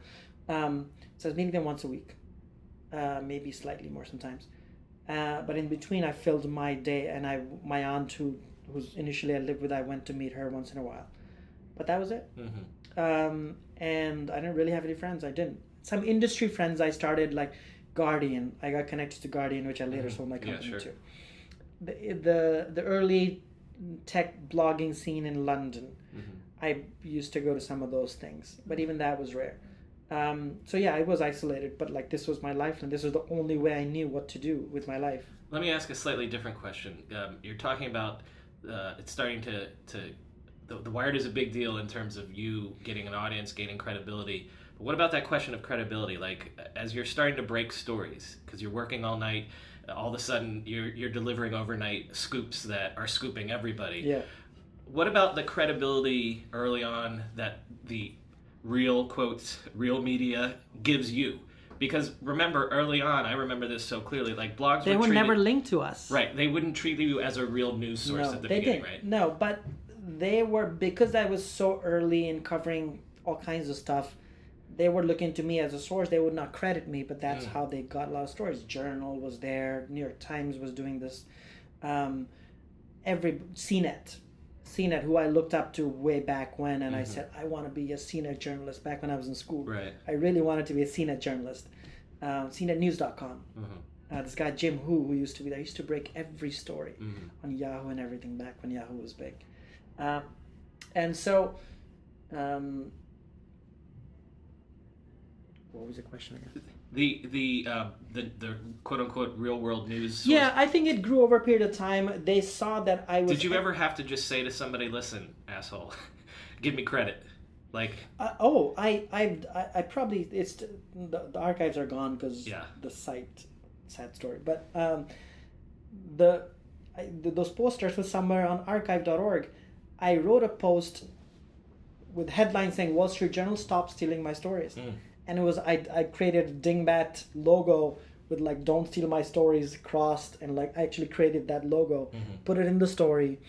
So I was meeting them once a week, maybe slightly more sometimes. But in between, I filled my day, and my aunt, who's initially I lived with, I went to meet her once in a while. But that was it. And I didn't really have any friends. I didn't. Some industry friends I started, like Guardian. I got connected to Guardian, which I later sold my company to. The early tech blogging scene in London, I used to go to some of those things, but even that was rare. So yeah, I was isolated, but like this was my life, and this was the only way I knew what to do with my life. Let me ask a slightly different question. You're talking about it's starting to the Wired is a big deal in terms of you getting an audience, gaining credibility. But what about that question of credibility? Like, as you're starting to break stories, because you're working all night, all of a sudden you're delivering overnight scoops that are scooping everybody. Yeah. What about the credibility early on that the real quotes, real media gives you? Because remember, early on, I remember this so clearly, like blogs were never linked to us. Right. They wouldn't treat you as a real news source at the beginning, right? No, but they were, because I was so early in covering all kinds of stuff, they were looking to me as a source. They would not credit me, but that's how they got a lot of stories. Journal was there. New York Times was doing this. CNET, who I looked up to way back when, and I said, I want to be a CNET journalist back when I was in school. Right. I really wanted to be a CNET journalist. CNETnews.com. This guy, Jim who used to be there, used to break every story on Yahoo and everything back when Yahoo was big. And so... what was the question again? The quote unquote real world news source. Yeah, I think it grew over a period of time. They saw that I was. Did you ever have to just say to somebody, "Listen, asshole, give me credit"? Like. I probably the archives are gone because the site, sad story. But those posters were somewhere on archive.org. I wrote a post with headlines saying Wall Street Journal, stop stealing my stories. And it was, I created a dingbat logo with like, don't steal my stories crossed, and like I actually created that logo, put it in the story.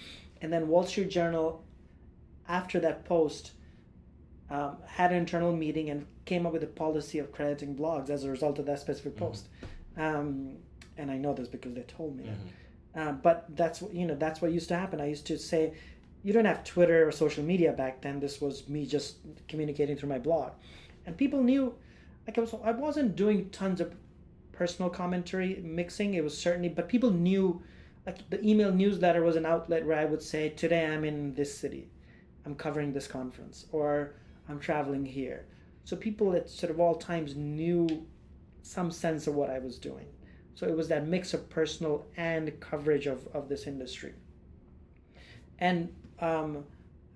And then Wall Street Journal, after that post, had an internal meeting and came up with a policy of crediting blogs as a result of that specific post. And I know this because they told me that. But that's what used to happen. I used to say, you don't have Twitter or social media back then. This was me just communicating through my blog. And people knew, like I wasn't doing tons of personal commentary mixing. It was certainly, but people knew, like the email newsletter was an outlet where I would say, today I'm in this city, I'm covering this conference, or I'm traveling here. So people at sort of all times knew some sense of what I was doing. So it was that mix of personal and coverage of this industry. And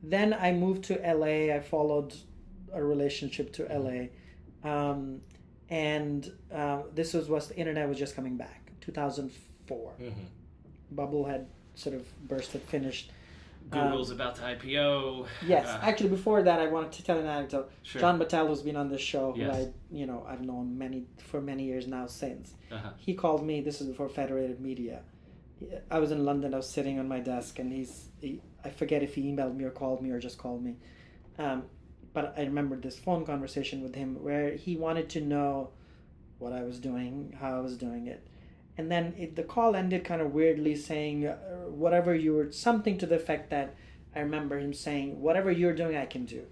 then I moved to LA. I followed a relationship to LA. And this was the internet was just coming back, 2004. Bubble had sort of burst, had finished. Google's about to IPO. Yes, actually, before that, I wanted to tell an anecdote. Sure. John Battelle, who's been on this show, Yes. who I've known for many years now since. He called me. This is before Federated Media. I was in London. I was sitting on my desk, and I forget if he emailed me or called me or just called me. But I remember this phone conversation with him where he wanted to know what I was doing, how I was doing it. And then the call ended kind of weirdly saying, something to the effect that I remember him saying, whatever you're doing, I can do.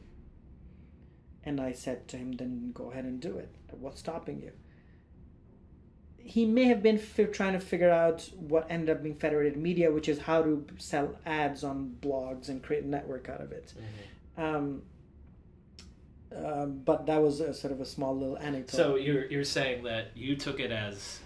And I said to him, then go ahead and do it. What's stopping you? He may have been trying to figure out what ended up being Federated Media, which is how to sell ads on blogs and create a network out of it. But that was a sort of a small little anecdote. So you're saying that you took it as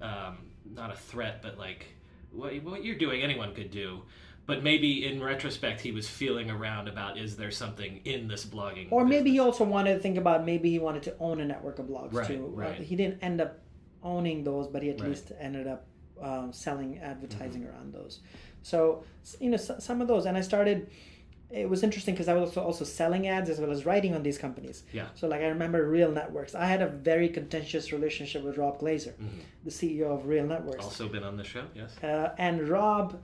not a threat, but like what you're doing, anyone could do. But maybe in retrospect, he was feeling around about, is there something in this blogging? Or maybe business? he also wanted to think about, maybe he wanted to own a network of blogs too. Right. He didn't end up owning those, but he at least ended up selling advertising around those. So, some of those. And I started, it was interesting because I was also selling ads as well as writing on these companies. Yeah. So like I remember Real Networks. I had a very contentious relationship with Rob Glazer, the CEO of Real Networks. Also been on the show, yes. And Rob's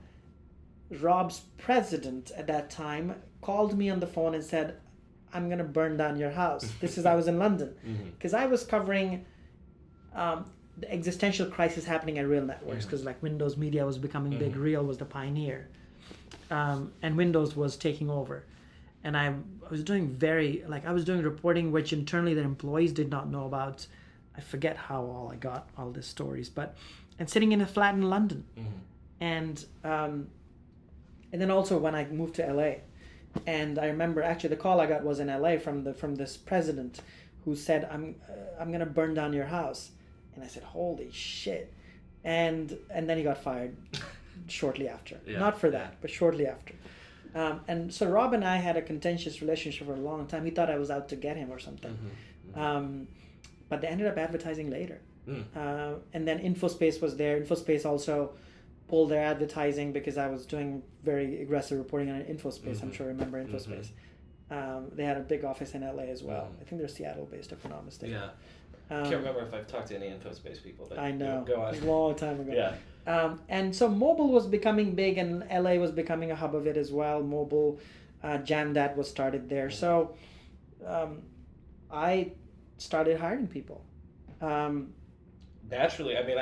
president at that time called me on the phone and said, I'm going to burn down your house. I was in London. Because I was covering the existential crisis happening at Real Networks, because like Windows Media was becoming big. Real was the pioneer. And Windows was taking over. And I was doing reporting which internally the employees did not know about. I forget how all I got all these stories, and sitting in a flat in London. And then also when I moved to LA, and I remember actually the call I got was in LA from this president who said, I'm gonna burn down your house. And I said, holy shit. And then he got fired shortly after. Not for that, but shortly after. And so Rob and I had a contentious relationship for a long time. He thought I was out to get him or something. But they ended up advertising later. And then InfoSpace was there. InfoSpace also pulled their advertising because I was doing very aggressive reporting on InfoSpace. I'm sure you remember InfoSpace. They had a big office in LA as well. I think they're Seattle based, if I'm not mistaken. Yeah. I can't remember if I've talked to any InfoSpace people. But I know. Go on. It was a long time ago. Yeah. And so mobile was becoming big, and LA was becoming a hub of it as well. Mobile, Jamdat was started there. So I started hiring people. Naturally, I mean,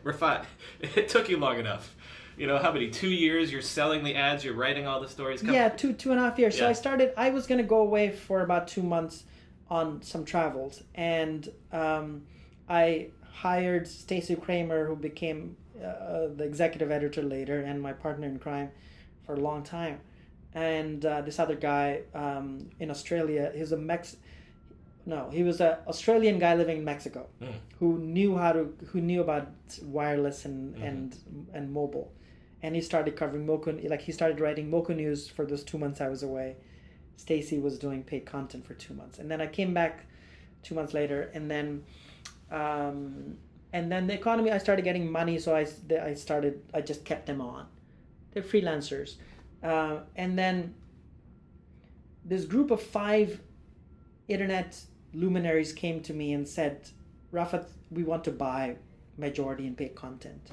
Rafat, it took you long enough. How many? 2 years? You're selling the ads. You're writing all the stories. Yeah, two and a half years. So I was going to go away for about 2 months on some travels, and I hired Stacey Kramer, who became the executive editor later, and my partner in crime for a long time. And this other guy in Australia, he was an Australian guy living in Mexico, who knew about wireless and mobile, and he started covering Moco. Like he started writing Moco News for those 2 months I was away. Stacey was doing paid content for 2 months, and then I came back 2 months later, and then the economy. I started getting money, so I just kept them on. They're freelancers, and then this group of 5 internet luminaries came to me and said, Rafat, we want to buy majority in paid content.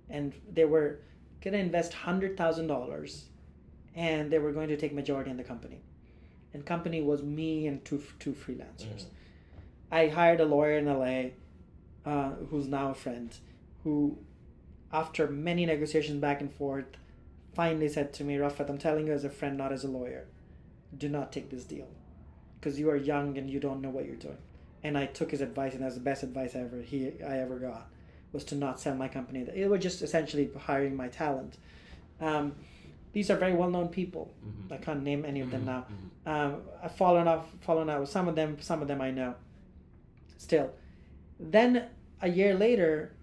And they were going to invest $100,000 and they were going to take majority in the company. And company was me and two freelancers. I hired a lawyer in LA who's now a friend, who after many negotiations back and forth finally said to me, Rafat, I'm telling you as a friend, not as a lawyer, do not take this deal because you are young and you don't know what you're doing. And I took his advice, and that's the best advice I ever got, was to not sell my company. It was just essentially hiring my talent. These are very well-known people. I can't name any of them now. I've fallen out with some of them I know still. Then a year later,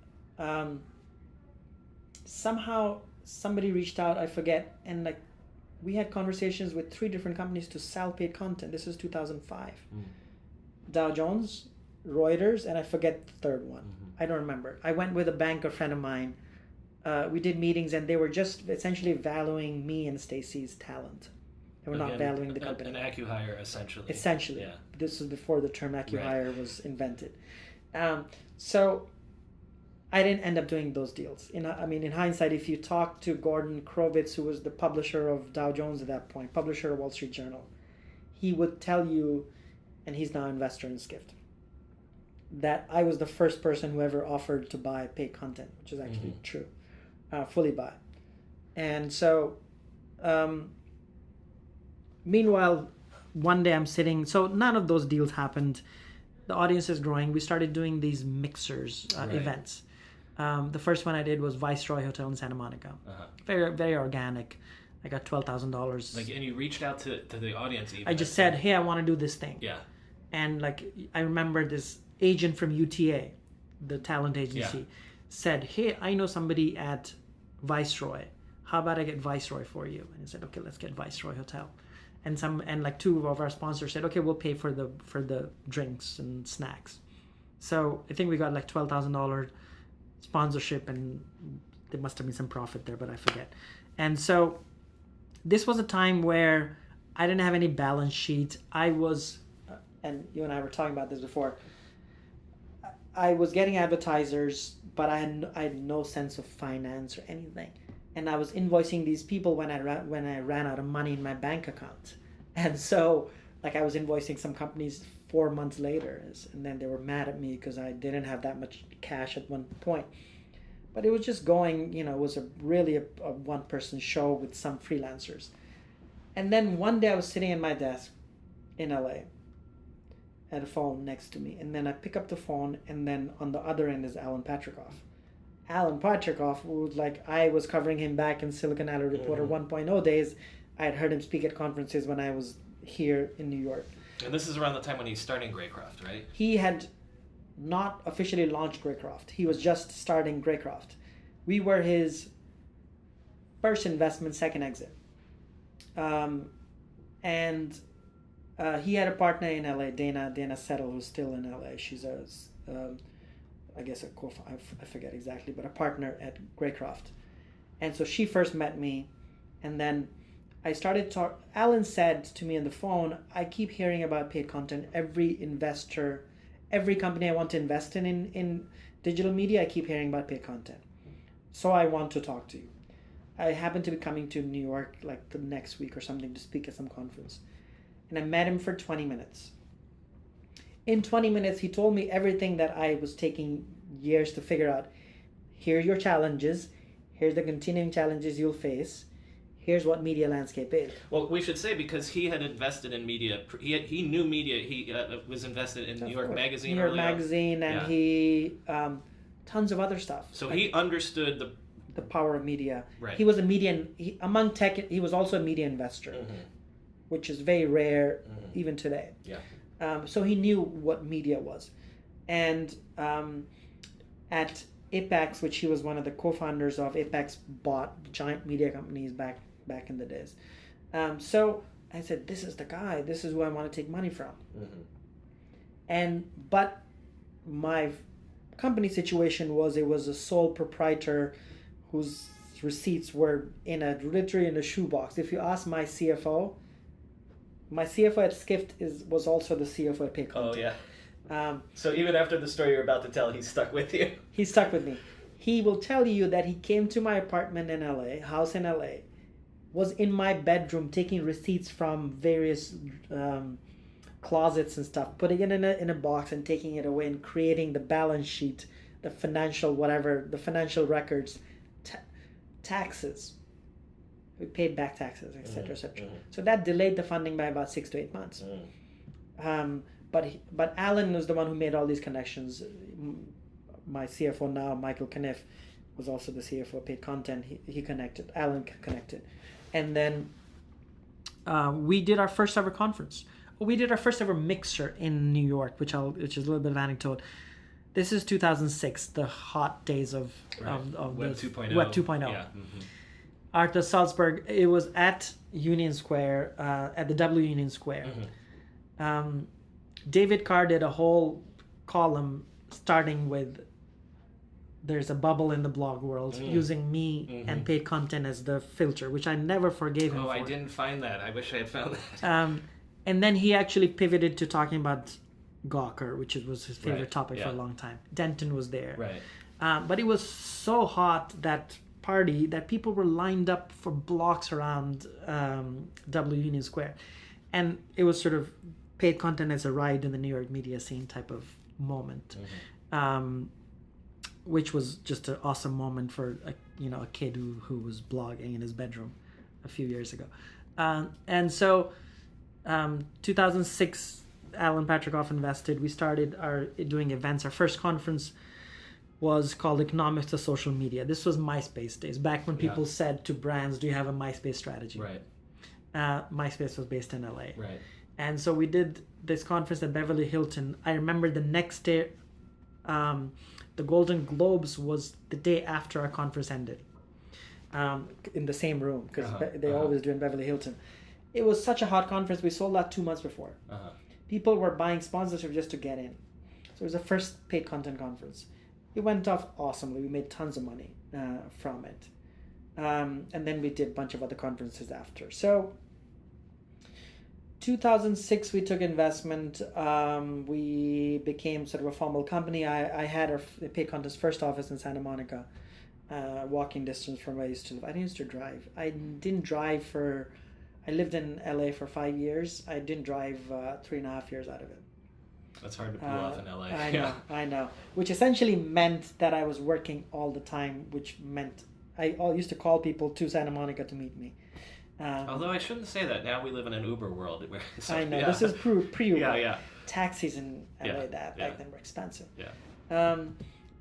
somehow somebody reached out, I forget, and like we had conversations with 3 different companies to sell paid content. This is 2005. Dow Jones, Reuters, and I forget the third one. I don't remember. I went with a banker friend of mine. We did meetings, and they were just essentially valuing me and Stacy's talent. They were not valuing the company. An acqui-hire, essentially. Essentially. Yeah. This was before the term acqui-hire was invented. So I didn't end up doing those deals. In hindsight, if you talk to Gordon Krovitz, who was the publisher of Dow Jones at that point, publisher of Wall Street Journal, he would tell you, and he's now an investor in Skift, that I was the first person who ever offered to buy paid content, which is actually true, fully buy. And so, meanwhile, one day I'm sitting, so none of those deals happened. The audience is growing. We started doing these mixers events. The first one I did was Viceroy Hotel in Santa Monica. Very, very organic. I got $12,000. And you reached out to the audience even. I just said, hey, I want to do this thing. Yeah. And I remember this agent from UTA, the talent agency, said, hey, I know somebody at Viceroy. How about I get Viceroy for you? And I said, okay, let's get Viceroy Hotel. And 2 of our sponsors said, okay, we'll pay for the drinks and snacks. So I think we got $12,000 sponsorship, and there must have been some profit there, but I forget. And so this was a time where I didn't have any balance sheet. I was, and you and I were talking about this before, I was getting advertisers, but I had no sense of finance or anything. And I was invoicing these people when I ran out of money in my bank account. And so I was invoicing some companies 4 months later, and then they were mad at me because I didn't have that much cash at one point. But it was just going, it was really a one-person show with some freelancers. And then one day I was sitting at my desk in LA, had a phone next to me, and then I pick up the phone, and then on the other end is Alan Patrikoff. Alan Patrikoff was I was covering him back in Silicon Valley Reporter 1.0 days. I had heard him speak at conferences when I was here in New York. And this is around the time when he's starting Greycroft, right? He had not officially launched Greycroft. He was just starting Greycroft. We were his first investment, second exit. And he had a partner in LA, Dana Settle, who's still in LA. She's I guess I forget exactly, but a partner at Greycroft. And so she first met me, and then I started talk. Alan said to me on the phone, I keep hearing about paid content. Every investor, every company I want to invest in digital media, I keep hearing about paid content. So I want to talk to you. I happen to be coming to New York the next week or something to speak at some conference. And I met him for 20 minutes. In 20 minutes, he told me everything that I was taking years to figure out. Here are your challenges. Here's the continuing challenges you'll face. Here's what media landscape is. Well, we should say, because he had invested in media, he knew media. He was invested in New York Magazine. New York Magazine, and he tons of other stuff. So he understood the power of media. Right. He was a media among tech. He was also a media investor, which is very rare even today. Yeah. So he knew what media was, and at Apex, which he was one of the co-founders of, Apex bought giant media companies back in the days. So I said, this is the guy. This is who I want to take money from. But my company situation was, it was a sole proprietor whose receipts were literally in a shoebox. If you ask my CFO, My CFO at Skift was also the CFO at PaidContent. Oh, yeah. So even after the story you're about to tell, he's stuck with you? He stuck with me. He will tell you that he came to my apartment in LA, house in LA, was in my bedroom taking receipts from various closets and stuff, putting it in a box and taking it away and creating the balance sheet, the financial records, taxes. We paid back taxes, etc., etc. So that delayed the funding by about 6 to 8 months. But Alan was the one who made all these connections. My CFO now, Michael Kniff, was also the CFO of PaidContent. He connected. Alan connected. And then we did our first ever conference. We did our first ever mixer in New York, which is a little bit of anecdote. This is 2006, the hot days of Web 2.0. Web 2.0. Yeah. Arthur Salzberg. It was at Union Square, at the W Union Square. David Carr did a whole column starting with there's a bubble in the blog world, using me and PaidContent as the filter, which I never forgave him for. I didn't find that. I wish I had found that. And then he actually pivoted to talking about Gawker, which was his favorite topic for a long time. Denton was there. Right. But it was so hot, that party, that people were lined up for blocks around W Union Square. And it was sort of PaidContent as a ride in the New York media scene type of moment. Which was just an awesome moment for a kid who was blogging in his bedroom a few years ago. And so 2006, Alan Patrickoff invested. We started doing events. Our first conference was called Economics of Social Media. This was MySpace days, back when people said to brands, do you have a MySpace strategy? Right. MySpace was based in LA. Right. And so we did this conference at Beverly Hilton. I remember the next day, the Golden Globes was the day after our conference ended, in the same room, because they always do in Beverly Hilton. It was such a hot conference. We sold out 2 months before. People were buying sponsorship just to get in. So it was the first PaidContent conference. It went off awesomely. We made tons of money from it. And then we did a bunch of other conferences after. So 2006, we took investment. We became sort of a formal company. I had PaidContent's first office in Santa Monica, walking distance from where I used to live. I used to drive. I lived in LA for 5 years. I didn't drive 3.5 years out of it. That's hard to pull off in LA. I know. Which essentially meant that I was working all the time, which meant I used to call people to Santa Monica to meet me. Although I shouldn't say that. Now we live in an Uber world. I know. This is pre-Uber. Yeah. Taxis in LA back then were expensive. Yeah.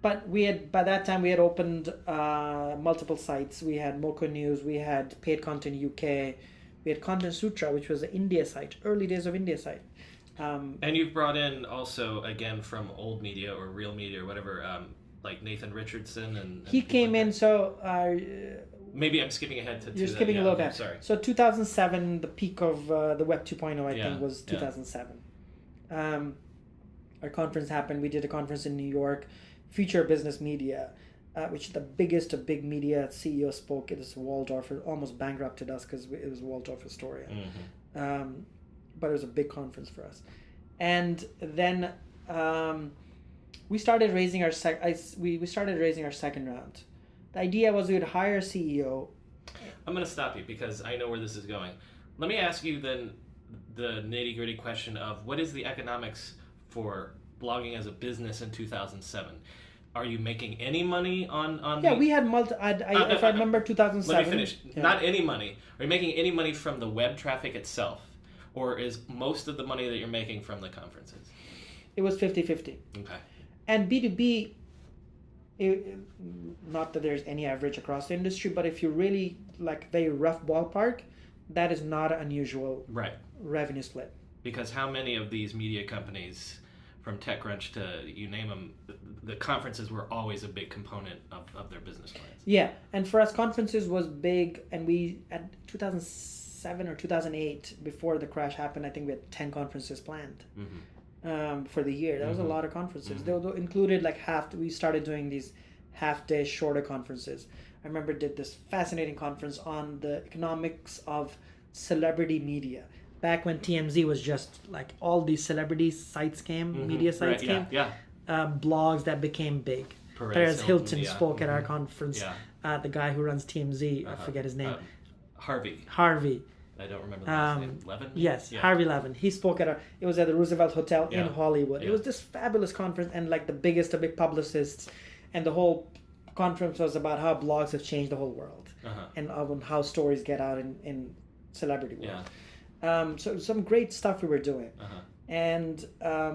But by that time we had opened multiple sites. We had Mocha News. We had PaidContent UK. We had Content Sutra, which was an India site, early days of India site. And you've brought in also, again, from old media or real media or whatever, like Nathan Richardson and he came in. So maybe I'm skipping ahead to. You're skipping a little bit. Sorry. So 2007, the peak of the Web 2.0, I think, was 2007. Our conference happened. We did a conference in New York, Future Business Media, which is the biggest of big media. CEO spoke. It was Waldorf. It almost bankrupted us because it was Waldorf Astoria. But it was a big conference for us. And then we started raising our second round. The idea was we would hire a CEO. I'm going to stop you because I know where this is going. Let me ask you then the nitty-gritty question of what is the economics for blogging as a business in 2007? Are you making any money on we had if I remember 2007. Let me finish. Yeah. Not any money. Are you making any money from the web traffic itself? Or is most of the money that you're making from the conferences? It was 50-50. Okay. And B2B, not that there's any average across the industry, but if you really very rough ballpark, that is not an unusual revenue split. Because how many of these media companies, from TechCrunch to you name them, the conferences were always a big component of their business plans? Yeah, and for us, conferences was big, and we, at 2007 or 2008, before the crash happened, I think we had 10 conferences planned. For the year. That was a lot of conferences. They included we started doing these half-day shorter conferences. I remember did this fascinating conference on the economics of celebrity media. back when TMZ was just like all these celebrity sites came, media sites came, blogs that became big. Perez Hilton spoke at our conference. The guy who runs TMZ, I forget his name. Harvey. I don't remember the last name. Levin? Yes, Harvey Levin. He spoke it was at the Roosevelt Hotel in Hollywood. It was this fabulous conference and like the biggest of big publicists, and the whole conference was about how blogs have changed the whole world and how stories get out in celebrity world. So some great stuff we were doing. And I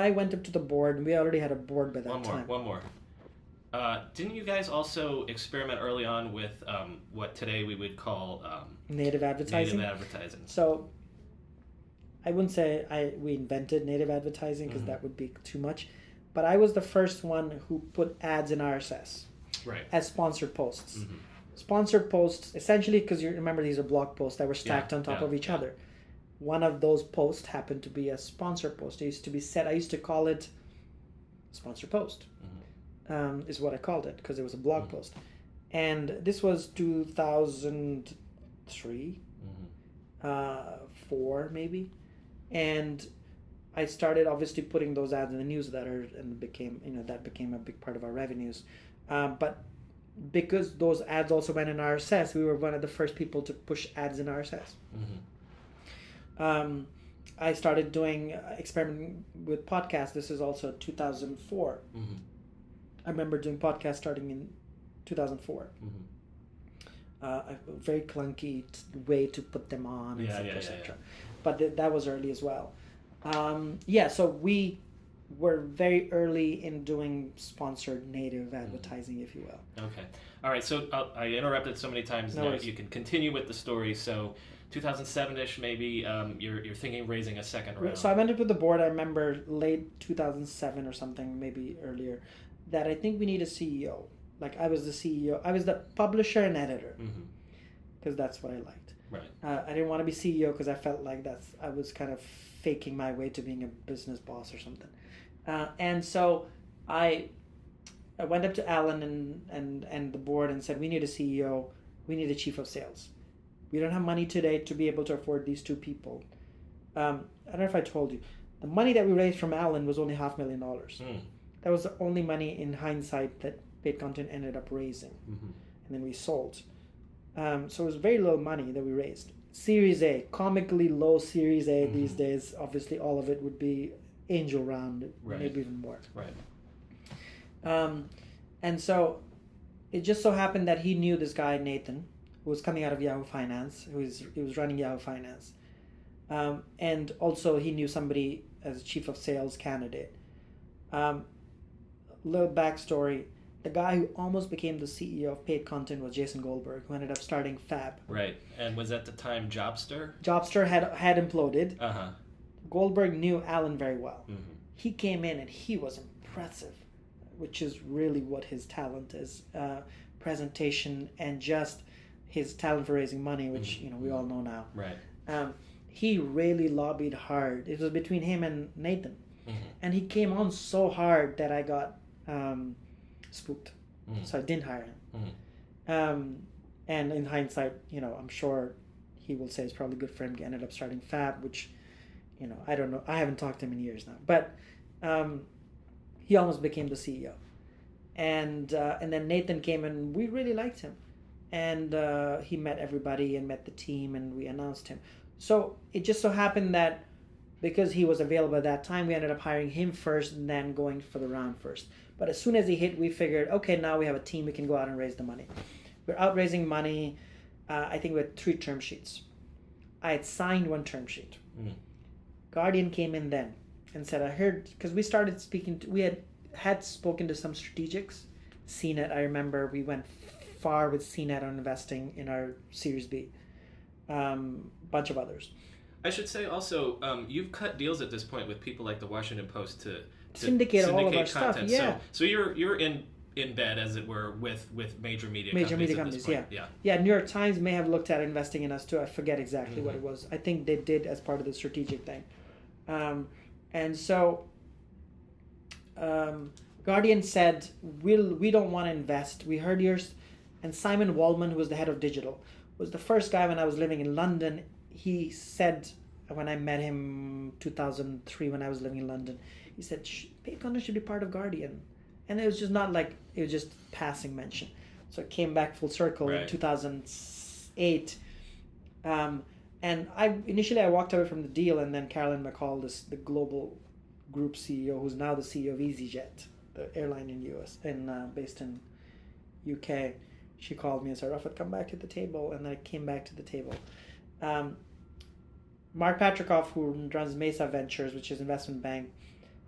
went up to the board, and we already had a board by that time. One more. Didn't you guys also experiment early on with what today we would call native advertising? So I wouldn't say we invented native advertising because that would be too much. But I was the first one who put ads in RSS as sponsored posts. Sponsored posts, essentially, because you remember these are blog posts that were stacked on top of each other. One of those posts happened to be a sponsored post. It used to be set. I used to call it sponsored post. Is what I called it because it was a blog post. And this was 2003, 4 maybe. And I started obviously putting those ads in the newsletter, and that became a big part of our revenues. But because those ads also went in RSS, we were one of the first people to push ads in RSS. I started doing experimenting with podcasts. This is also 2004. I remember doing podcasts starting in 2004. A very clunky way to put them on, etc. But that was early as well. So we were very early in doing sponsored native advertising, if you will. Okay. All right. So I interrupted so many times. No, you can continue with the story. So 2007-ish, maybe you're thinking raising a second round. So I went up to the board. I remember late 2007 or something, maybe earlier, that I think we need a CEO. Like I was the CEO. I was the publisher and editor because that's what I liked. Right. I didn't want to be CEO because I felt like I was kind of faking my way to being a business boss or something. And so I went up to Alan and the board and said, we need a CEO. We need a chief of sales. We don't have money today to be able to afford these two people. I don't know if I told you. The money that we raised from Alan was only $500,000. That was the only money in hindsight that PaidContent ended up raising. And then we sold. So it was very little money that we raised. Series A, comically low Series A these days. Obviously, all of it would be angel round, maybe even more. Right. And so it just so happened that he knew this guy, Nathan, who was coming out of Yahoo Finance, he was running Yahoo Finance. And also he knew somebody as chief of sales candidate. Little backstory. The guy who almost became the CEO of PaidContent was Jason Goldberg, who ended up starting Fab. Right. And was at the time Jobster? Jobster had imploded. Goldberg knew Alan very well. He came in and he was impressive, which is really what his talent is. Presentation and just his talent for raising money, which we all know now. Right. He really lobbied hard. It was between him and Nathan. And he came on so hard that I got spooked. So I didn't hire him. And in hindsight, I'm sure he will say it's probably good for him. He ended up starting Fab, which, I don't know. I haven't talked to him in years now. But he almost became the CEO. And then Nathan came and we really liked him. And he met everybody and met the team and we announced him. So it just so happened that because he was available at that time, we ended up hiring him first and then going for the round first. But as soon as he hit, we figured, okay, now we have a team, we can go out and raise the money. We're out raising money, I think we had 3 term sheets. I had signed 1 term sheet. Guardian came in then and said, I heard, because we started speaking, we had spoken to some strategics. CNET, I remember we went far with CNET on investing in our Series B. Bunch of others. I should say also, you've cut deals at this point with people like the Washington Post to syndicate all of our content. Stuff. Yeah. So you're in bed, as it were, with major media companies. Yeah. New York Times may have looked at investing in us too. I forget exactly what it was. I think they did as part of the strategic thing. And so Guardian said, we don't want to invest. We heard yours. And Simon Waldman, who was the head of digital, was the first guy when I was living in London he said when I met him 2003 when I was living in London, he said PaidContent should be part of Guardian, and it was just not like it was just passing mention. So it came back full circle in 2008, and I walked away from the deal, and then Carolyn McCall, the global group CEO, who's now the CEO of EasyJet, the airline in US based in UK. She called me and said, Rafat, come back to the table. And I came back to the table. Mark Patrikoff, who runs Mesa Ventures, which is an investment bank,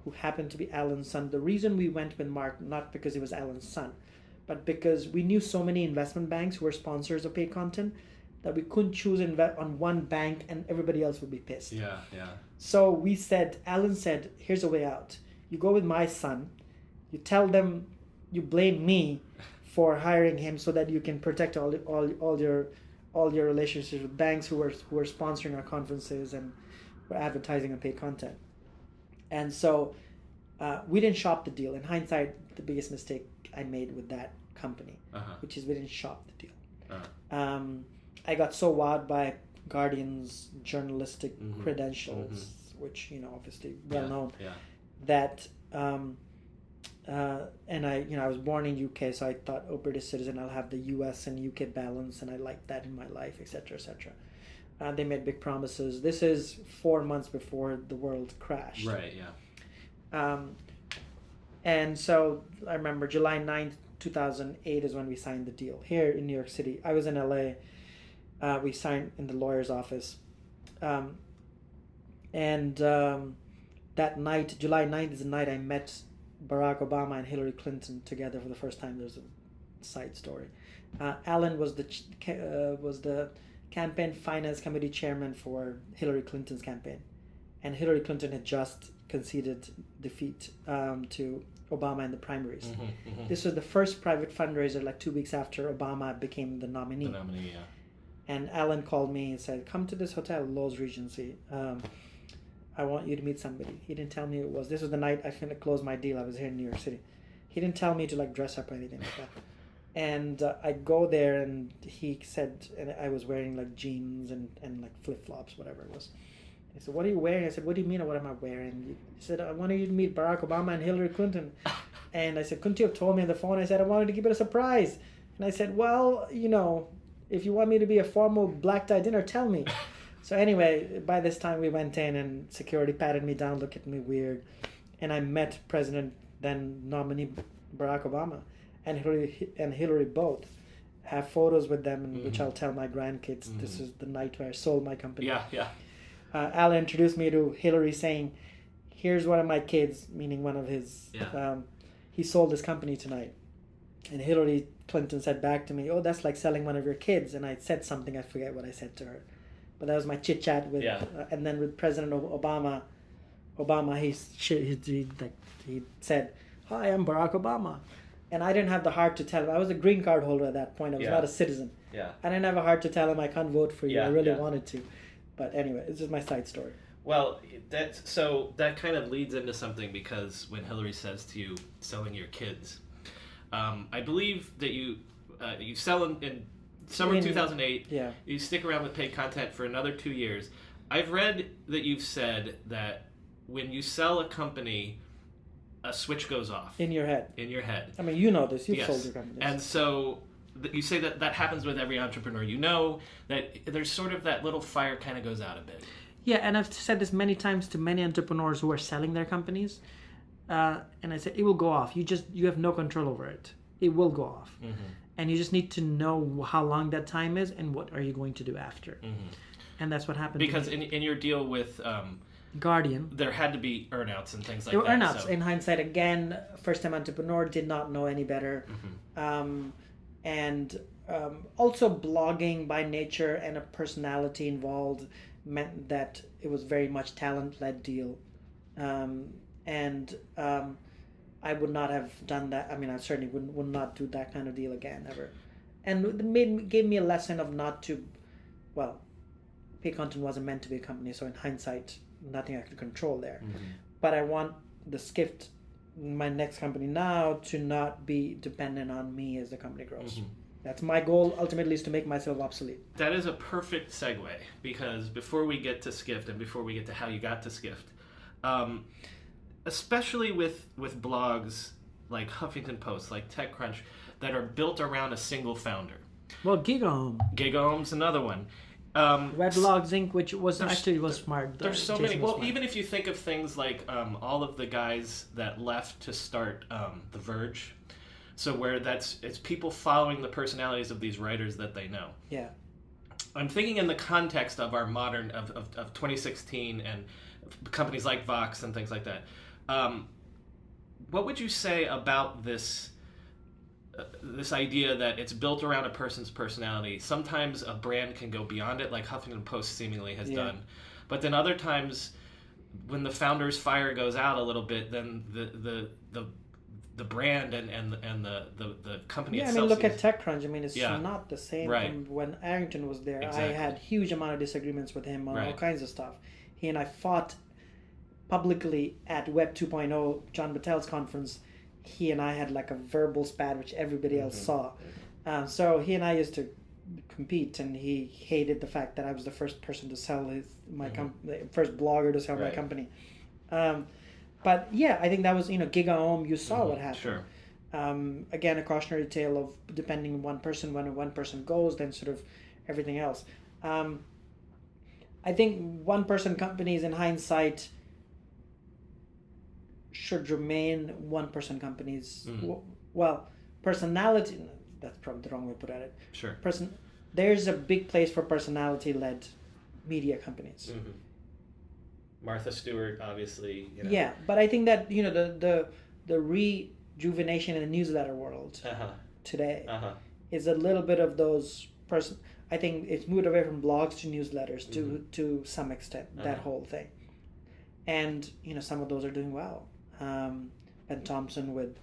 who happened to be Alan's son. The reason we went with Mark, not because he was Alan's son, but because we knew so many investment banks who were sponsors of PaidContent that we couldn't choose on one bank and everybody else would be pissed. Yeah. So Alan said, here's a way out. You go with my son, you tell them, you blame me for hiring him so that you can protect all your relationships with banks who were sponsoring our conferences and were advertising on PaidContent. And so we didn't shop the deal. In hindsight, the biggest mistake I made with that company, which is we didn't shop the deal. I got so wowed by Guardian's journalistic credentials, which obviously well known, that and I was born in UK, so I thought, British citizen, I'll have the US and UK balance, and I liked that in my life, etc., etc. They made big promises. This is 4 months before the world crashed. Right. Yeah. And so I remember July 9th, 2008 is when we signed the deal here in New York City. I was in LA. We signed in the lawyer's office. That night, July 9th is the night I met Barack Obama and Hillary Clinton together for the first time. There's a side story. Alan was the campaign finance committee chairman for Hillary Clinton's campaign. And Hillary Clinton had just conceded defeat to Obama in the primaries. This was the first private fundraiser, like 2 weeks after Obama became the nominee. Yeah. And Alan called me and said, come to this hotel, Lowe's Regency. I want you to meet somebody. He didn't tell me who it was. This was the night I closed my deal. I was here in New York City. He didn't tell me to dress up or anything like that. And I go there, and he said, and I was wearing jeans and flip-flops, whatever it was. He said, what are you wearing? I said, what do you mean, what am I wearing? He said, I wanted you to meet Barack Obama and Hillary Clinton. And I said, couldn't you have told me on the phone? I said, I wanted to give it a surprise. And I said, well, if you want me to be a formal black tie dinner, tell me. So anyway, by this time we went in, and security patted me down, looked at me weird. And I met President, then nominee Barack Obama and Hillary both. Have photos with them, which I'll tell my grandkids. This is the night where I sold my company. Yeah. Alan introduced me to Hillary, saying, here's one of my kids, meaning one of his, he sold his company tonight. And Hillary Clinton said back to me, oh, that's like selling one of your kids. And I said something, I forget what I said to her. But that was my chit chat with, and then with President Obama, he said, hi, I'm Barack Obama. And I didn't have the heart to tell him. I was a green card holder at that point. I was not a citizen. Yeah. I didn't have a heart to tell him I can't vote for you. I really wanted to. But anyway, it's just my side story. Well, that kind of leads into something, because when Hillary says to you, selling your kids, I believe that you sell in summer 2008. Yeah. You stick around with PaidContent for another 2 years. I've read that you've said that when you sell a company, a switch goes off. In your head. I mean, you know this. You've sold your company. And so you say that happens with every entrepreneur. You know that there's sort of that little fire kind of goes out a bit. Yeah, and I've said this many times to many entrepreneurs who are selling their companies. And I said, it will go off. You have no control over it. It will go off. And you just need to know how long that time is and what are you going to do after. And that's what happened. Because in your deal with Guardian, there had to be earnouts and things like that. There were earnouts. So. In hindsight, again, first-time entrepreneur, did not know any better. And also blogging by nature and a personality involved meant that it was very much talent-led deal. I would not have done that. I mean, I certainly would not do that kind of deal again, ever. And it gave me a lesson of not to, well, PaidContent wasn't meant to be a company, so in hindsight, nothing I could control there. But I want the Skift, my next company now, to not be dependent on me as the company grows. That's my goal ultimately, is to make myself obsolete. That is a perfect segue, because before we get to Skift and before we get to how you got to Skift, especially with blogs like Huffington Post, like TechCrunch, that are built around a single founder. Well, Gigaom's another one. Red Logs Inc., which was smart. There's so many. Well, even if you think of things like all of the guys that left to start The Verge, so where it's people following the personalities of these writers that they know. Yeah. I'm thinking in the context of our modern of 2016 and companies like Vox and things like that. What would you say about this idea that it's built around a person's personality? Sometimes a brand can go beyond it, like Huffington Post seemingly has done, but then other times, when the founder's fire goes out a little bit, then the brand and the company itself. I mean, look at TechCrunch. I mean, it's not the same. Right. When Arrington was there, Exactly. I had huge amount of disagreements with him on Right. all kinds of stuff. He and I fought publicly at Web 2.0, John Battel's conference. He and I had like a verbal spat, which everybody else saw. So he and I used to compete, and he hated the fact that I was the first person to sell the first blogger to sell my company. But yeah, I think that was, GigaOM, you saw what happened. Sure. Again, a cautionary tale of depending on one person, when one person goes, then sort of everything else. I think one-person companies, in hindsight, should remain one-person companies. Well, personality, that's probably the wrong way to put it. Sure. There's a big place for personality-led media companies. Martha Stewart, obviously. Yeah, but I think that, the rejuvenation in the newsletter world today is a little bit of those I think it's moved away from blogs to newsletters to some extent, that whole thing. And, some of those are doing well. Ben Thompson with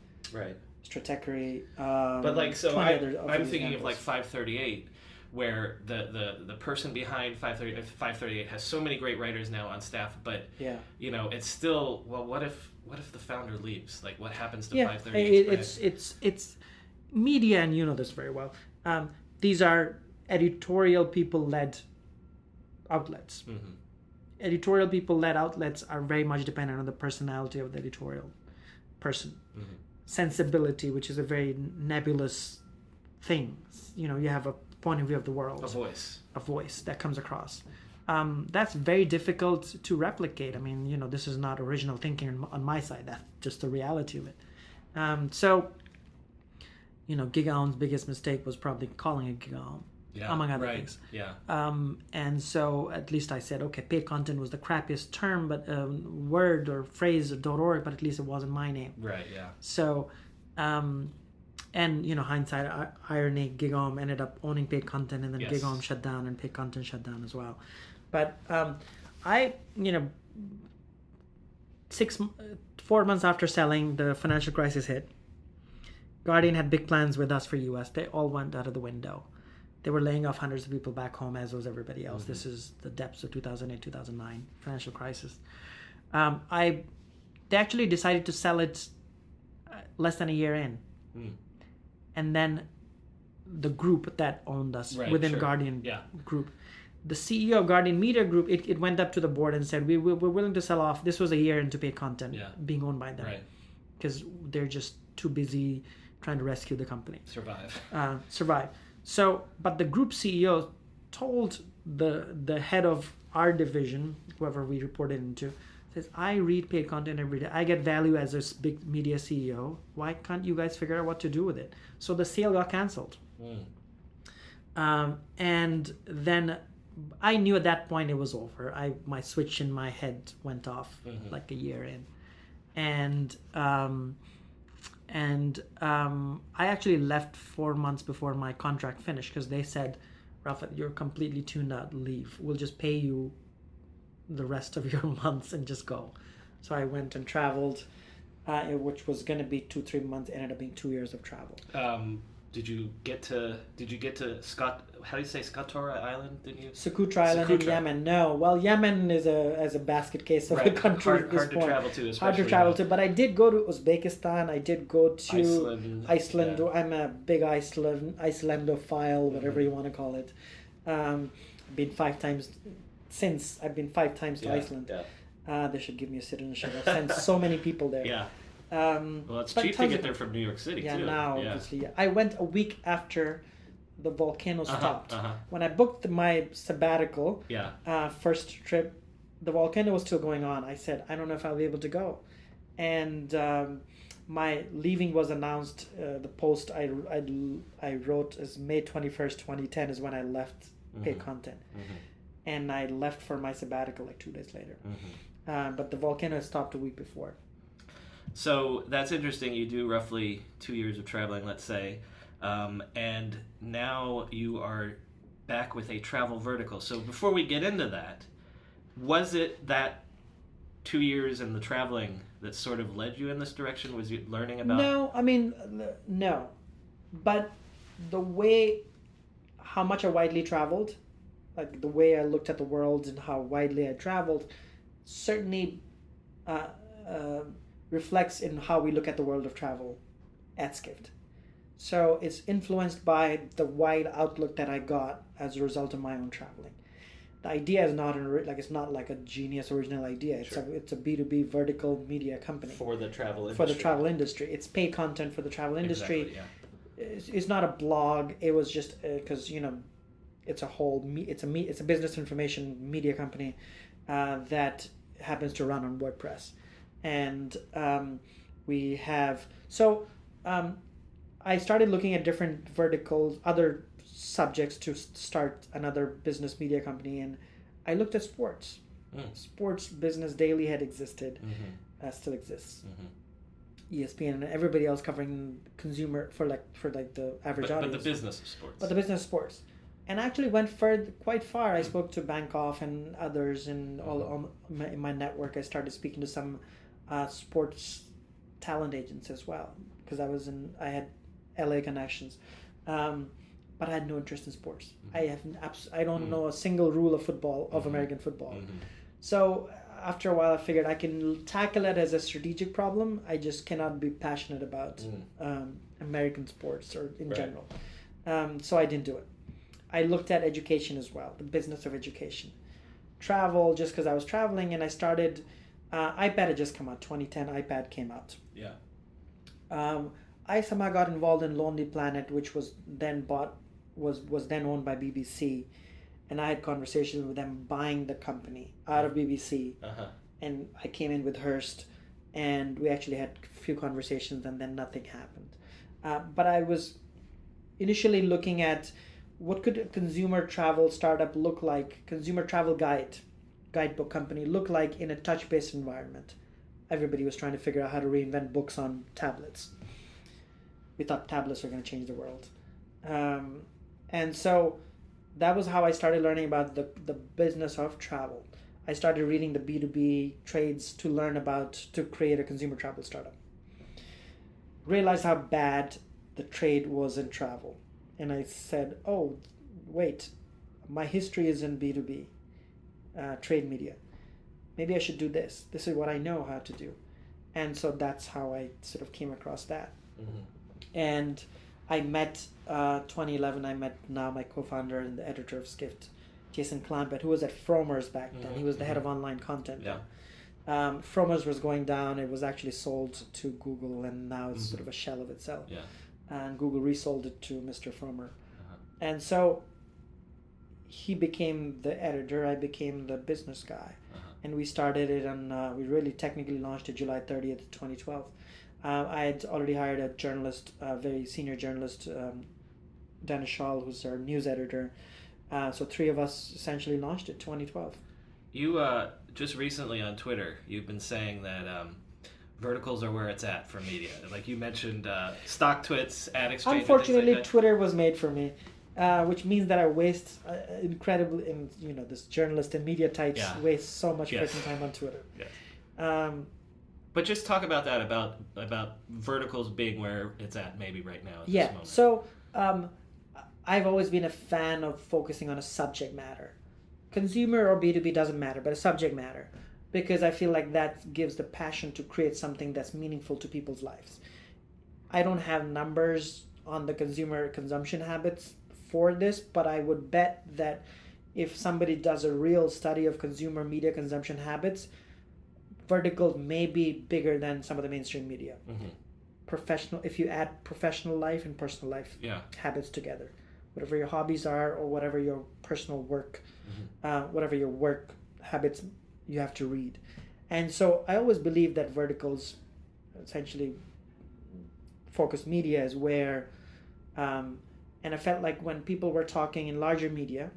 Stratechery. But like, so I'm thinking examples. of like 538, where the person behind 538 has so many great writers now on staff, but it's still, well, what if the founder leaves? Like, what happens to 538? It's media, and you know this very well. These are editorial people-led outlets. Editorial people-led outlets are very much dependent on the personality of the editorial person. Sensibility, which is a very nebulous thing. You have a point of view of the world. A voice that comes across. That's very difficult to replicate. I mean, this is not original thinking on my side. That's just the reality of it. GigaOM's biggest mistake was probably calling it GigaOM. Among other things. And so at least I said, okay, PaidContent was the crappiest term, but word or phrase .org, but at least it wasn't my name. Right, yeah. So, and hindsight, irony, GigaOM ended up owning PaidContent, and then GigaOM shut down, and PaidContent shut down as well. But 4 months after selling, the financial crisis hit. Guardian had big plans with us for US. They all went out of the window. They were laying off hundreds of people back home, as was everybody else. This is the depths of 2008, 2009 financial crisis. They actually decided to sell it less than a year in. And then the group that owned us within Guardian Group, the CEO of Guardian Media Group, it went up to the board and said, we're willing to sell off. This was a year into PaidContent being owned by them. Because they're just too busy trying to rescue the company. Survive. So, but the group CEO told the head of our division, whoever we reported into, says, I read PaidContent every day. I get value as a big media CEO. Why can't you guys figure out what to do with it? So the sale got canceled. And then I knew at that point it was over. My switch in my head went off like a year in. And I actually left 4 months before my contract finished, because they said, Rafat, you're completely tuned out, leave. We'll just pay you the rest of your months and just go. So I went and traveled, which was going to be 2-3 months, ended up being 2 years of travel. Did you get to how do you say Skatora Island? Didn't you? Socotra Island in Yemen. No, well, Yemen is a basket case of a country at this hard point. To travel to, hard to travel to. But I did go to Uzbekistan. I did go to Iceland. Yeah. I'm a big Icelandophile, whatever you want to call it. I've been 5 times to Iceland. Yeah. They should give me a citizenship. I've sent so many people there. Yeah. Well, it's cheap to get there from New York City, too. Obviously. I went a week after the volcano stopped. When I booked my sabbatical, first trip, the volcano was still going on. I said, I don't know if I'll be able to go. And my leaving was announced. The post I wrote is May 21st, 2010 is when I left PaidContent. And I left for my sabbatical like 2 days later. But the volcano stopped a week before. So that's interesting. You do roughly 2 years of traveling, let's say, and now you are back with a travel vertical. So before we get into that, was it that 2 years in the traveling that sort of led you in this direction? Was you learning about... No. But the way, how much I widely traveled, like the way I looked at the world and how widely I traveled, certainly... reflects in how we look at the world of travel at Skift. So it's influenced by the wide outlook that I got as a result of my own traveling. The idea is it's not like a genius original idea. It's a B2B vertical media company for the travel industry. It's paid content for the travel industry. Exactly, It's not a blog. It was just because it's a business information media company that happens to run on WordPress. And I started looking at different verticals, other subjects to start another business media company, and I looked at sports. Sports Business Daily had existed, still exists. ESPN and everybody else covering consumer for the average audience. But the business of sports. But the business of sports. And I actually went quite far. I spoke to Bankoff and others in in my network. I started speaking to some sports talent agents as well, because I had LA connections, but I had no interest in sports. I don't know a single rule of football, of American football. So after a while I figured I can tackle it as a strategic problem. I just cannot be passionate about American sports or in general. So I didn't do it. I looked at education as well, the business of education. Travel, just because I was traveling, and I started... iPad had just come out. 2010 iPad came out. Yeah. I somehow got involved in Lonely Planet, which was then owned by BBC, and I had conversations with them buying the company out of BBC. And I came in with Hearst, and we actually had a few conversations, and then nothing happened. But I was initially looking at what could a consumer travel startup look like, consumer travel guidebook company look like in a touch-based environment. Everybody was trying to figure out how to reinvent books on tablets. We thought tablets were going to change the world. And so that was how I started learning about the business of travel. I started reading the B2B trades to create a consumer travel startup. Realized how bad the trade was in travel. And I said, oh, wait, my history is in B2B. Trade media. Maybe I should do this. This is what I know how to do. And so that's how I sort of came across that. And I met, 2011, I met now my co-founder and the editor of Skift, Jason Clampett, who was at Frommer's back then. He was the head of online content. Frommer's was going down. It was actually sold to Google, and now it's sort of a shell of itself. And Google resold it to Mr. Frommer. And so he became the editor, I became the business guy. And we started it we really technically launched it July 30th, 2012. I had already hired a journalist, a very senior journalist, Dennis Shaw, who's our news editor. So 3 of us essentially launched it 2012. You, just recently on Twitter, you've been saying that verticals are where it's at for media. Like you mentioned stock twits, ad exchange. Unfortunately, like Twitter was made for me. Which means that I waste incredibly, this journalist and media types waste so much freaking time on Twitter. But just talk about that, about verticals being where it's at maybe right now at this moment. So I've always been a fan of focusing on a subject matter. Consumer or B2B doesn't matter, but a subject matter. Because I feel like that gives the passion to create something that's meaningful to people's lives. I don't have numbers on the consumer consumption habits for this, but I would bet that if somebody does a real study of consumer media consumption habits, verticals may be bigger than some of the mainstream media. Professional, if you add professional life and personal life habits together, whatever your hobbies are or whatever your personal work, whatever your work habits, you have to read. And so I always believe that verticals, essentially focused media, is where, and I felt like when people were talking in larger media,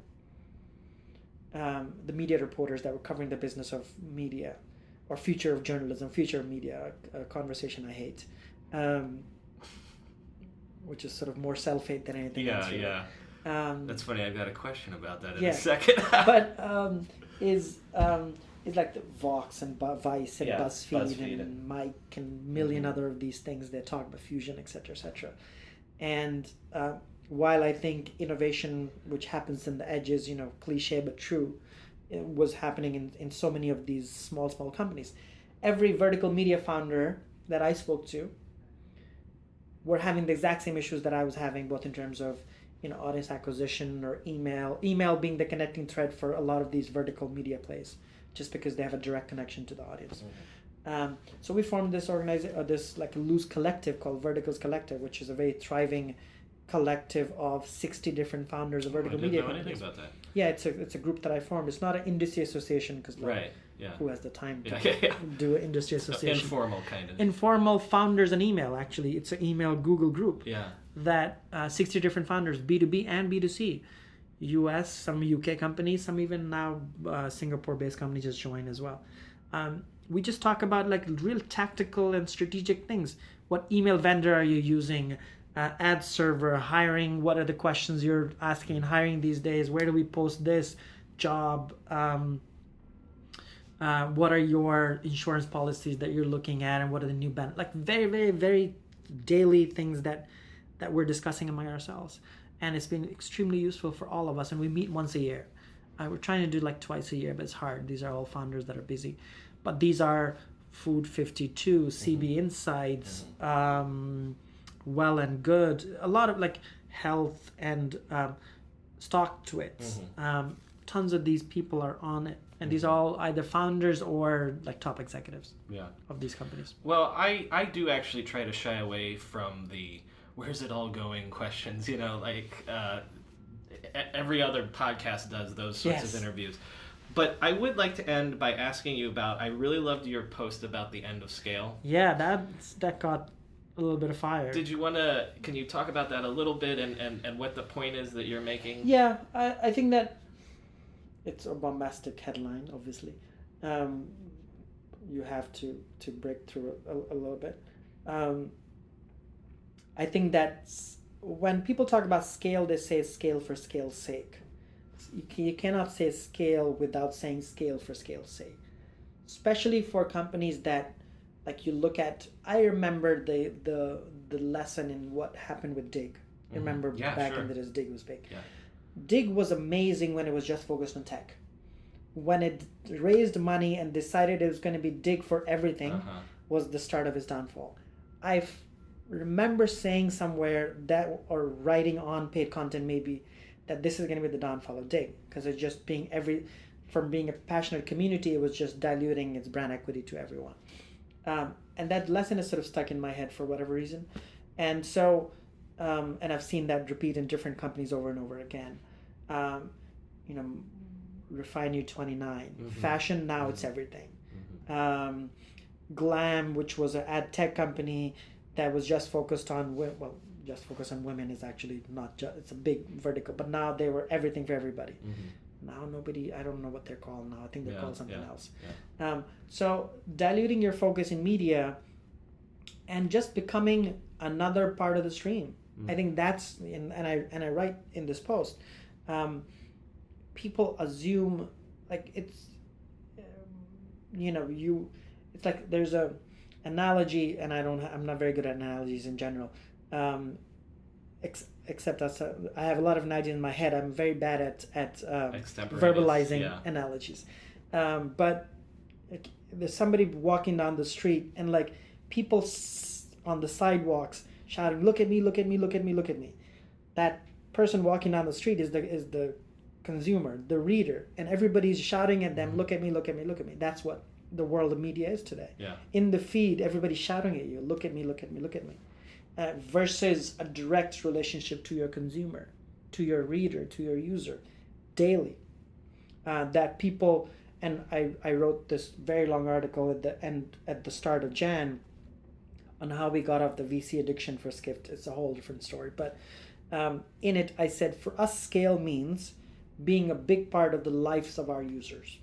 the media reporters that were covering the business of media or future of journalism, future of media, a conversation I hate, which is sort of more self-hate than anything else. Really. That's funny. I've got a question about that in a second. But is like the Vox and Vice and BuzzFeed and Mike and a million other of these things. They talk about fusion, etc., etc. And while I think innovation, which happens in the edges, cliche but true, it was happening in so many of these small companies. Every vertical media founder that I spoke to were having the exact same issues that I was having, both in terms of audience acquisition or email being the connecting thread for a lot of these vertical media plays, just because they have a direct connection to the audience. So we formed this this like a loose collective called Verticals Collective, which is a very thriving collective of 60 different founders of vertical media companies. I didn't know anything about that. Yeah, it's a group that I formed. It's not an industry association because who has the time to do an industry association? Informal kind of. Informal founders and email. Actually, it's an email Google group. Yeah. That 60 different founders, B2B and B2C, US, some UK companies, some even now Singapore-based companies just joined as well. We just talk about like real tactical and strategic things. What email vendor are you using? Ad server, hiring, what are the questions you're asking in hiring these days? Where do we post this job? What are your insurance policies that you're looking at, and what are the new benefits? Like very, very, very daily things that we're discussing among ourselves. And it's been extremely useful for all of us. And we meet once a year. We're trying to do like twice a year, but it's hard. These are all founders that are busy. But these are Food 52, CB Insights, Well and Good, a lot of like health and stock twits. Tons of these people are on it. And these are all either founders or like top executives of these companies. Well, I do actually try to shy away from the where's it all going questions, every other podcast does those sorts of interviews. But I would like to end by asking you about, I really loved your post about the end of scale. Yeah, that got a little bit of fire. Can you talk about that a little bit and what the point is that you're making? Yeah, I think that it's a bombastic headline, obviously. You have to break through a little bit. I think that when people talk about scale, they say scale for scale's sake. You cannot say scale without saying scale for scale's sake. Especially for companies that, like you look at, I remember the lesson in what happened with Dig. I remember back in the days Dig was big. Yeah. Dig was amazing when it was just focused on tech. When it raised money and decided it was going to be Dig for everything, was the start of its downfall. I remember saying somewhere that, or writing on PaidContent maybe, that this is going to be the downfall of Dig, because it's just from being a passionate community, it was just diluting its brand equity to everyone. And that lesson is sort of stuck in my head for whatever reason. And so, and I've seen that repeat in different companies over and over again. Refine You 29, fashion, now it's everything. Glam, which was an ad tech company that was just focused on women is actually not just, it's a big vertical, but now they were everything for everybody. Now I don't know what they're called now. I think they're called something else. So diluting your focus in media and just becoming another part of the stream. I think that's, and I write in this post, people assume like it's, it's like there's a analogy, and I'm not very good at analogies in general. except I have a lot of analogies in my head. I'm very bad at verbalizing analogies. But like, there's somebody walking down the street and like people on the sidewalks shouting, "Look at me! Look at me! Look at me! Look at me!" That person walking down the street is the consumer, the reader, and everybody's shouting at them, "Look at me! Look at me! Look at me!" That's what the world of media is today. Yeah. In the feed, everybody's shouting at you, "Look at me! Look at me! Look at me!" Versus a direct relationship to your consumer, to your reader, to your user, daily. That people, and I wrote this very long article at the start of Jan on how we got off the VC addiction for Skift. It's a whole different story. But in it, I said, for us, scale means being a big part of the lives of our users.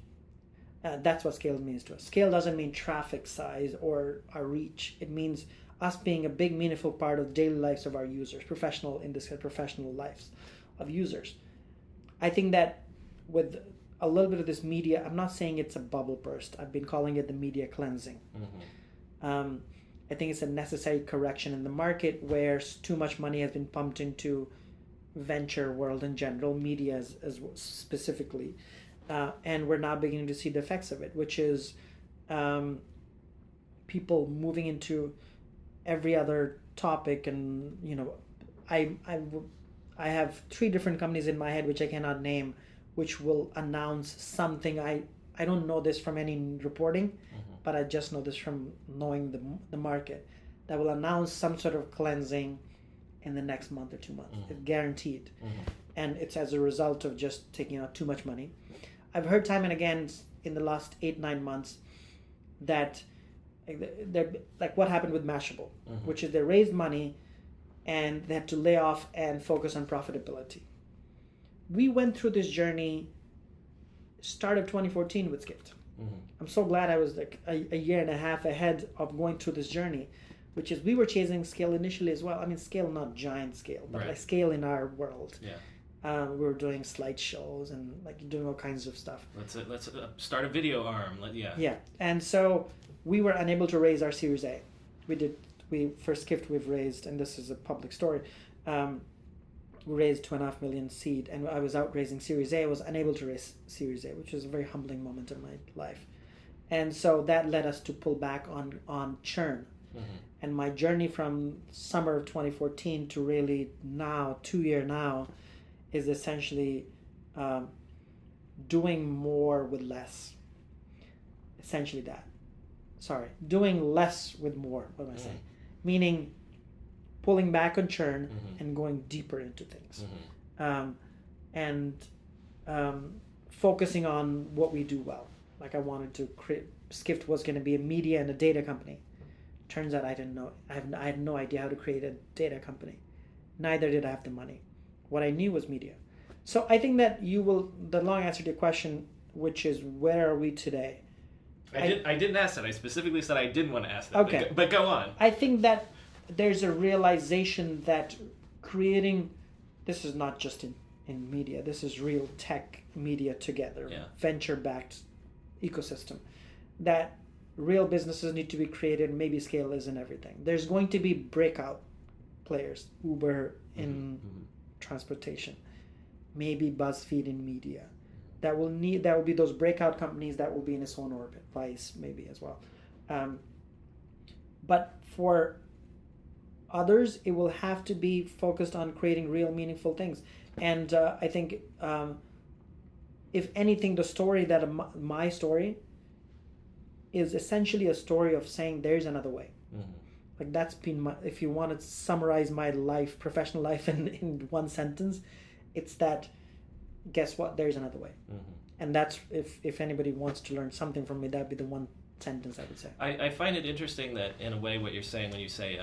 That's what scale means to us. Scale doesn't mean traffic size or our reach. It means us being a big, meaningful part of the daily lives of our users, professional lives of users. I think that with a little bit of this media, I'm not saying it's a bubble burst. I've been calling it the media cleansing. Mm-hmm. I think it's a necessary correction in the market where too much money has been pumped into venture world in general, media as specifically, and we're now beginning to see the effects of it, which is people moving into every other topic. And I have 3 different companies in my head which I cannot name, which will announce something. I don't know this from any reporting, mm-hmm. but I just know this from knowing the market, that will announce some sort of cleansing in the next month or 2 months. Mm-hmm. It's guaranteed. Mm-hmm. And it's as a result of just taking out too much money. I've heard time and again in the last 8-9 months that they're like what happened with Mashable, mm-hmm. which is they raised money and they had to lay off and focus on profitability. We went through this journey start of 2014 with Skift. Mm-hmm. I'm so glad I was like a year and a half ahead of going through this journey, which is we were chasing scale initially as well. I mean, scale, not giant scale, but like scale in our world. Yeah. We were doing slideshows and like doing all kinds of stuff. Let's start a video arm. Yeah. And so we were unable to raise our Series A. For Skift we've raised, and this is a public story, we raised 2.5 million seed, and I was out raising Series A. I was unable to raise Series A, which was a very humbling moment in my life. And so that led us to pull back on churn. Mm-hmm. And my journey from summer of 2014 to really now, 2 year now, is essentially doing more with less. Essentially that. Doing less with more. What am I saying? Meaning pulling back on churn, mm-hmm. and going deeper into things. Mm-hmm. And focusing on what we do well. Like I wanted to create, Skift was going to be a media and a data company. Turns out I didn't know. I had no idea how to create a data company. Neither did I have the money. What I knew was media. So I think that the long answer to your question, which is where are we today? I didn't ask that. I specifically said I didn't want to ask that. Okay. But go on. I think that there's a realization that creating, this is not just in media, this is real tech media together, venture-backed ecosystem, that real businesses need to be created. Maybe scale isn't everything. There's going to be breakout players, Uber in mm-hmm. transportation, maybe BuzzFeed in media. That will be those breakout companies that will be in its own orbit. Vice maybe as well. But for others, it will have to be focused on creating real meaningful things. And I think, if anything, the story that my story is essentially a story of saying there's another way. Mm-hmm. Like that's been if you want to summarize my life, professional life in one sentence, it's that, guess what, there's another way. Mm-hmm. And that's, if anybody wants to learn something from me, that'd be the one sentence I would say. I find it interesting that in a way what you're saying when you say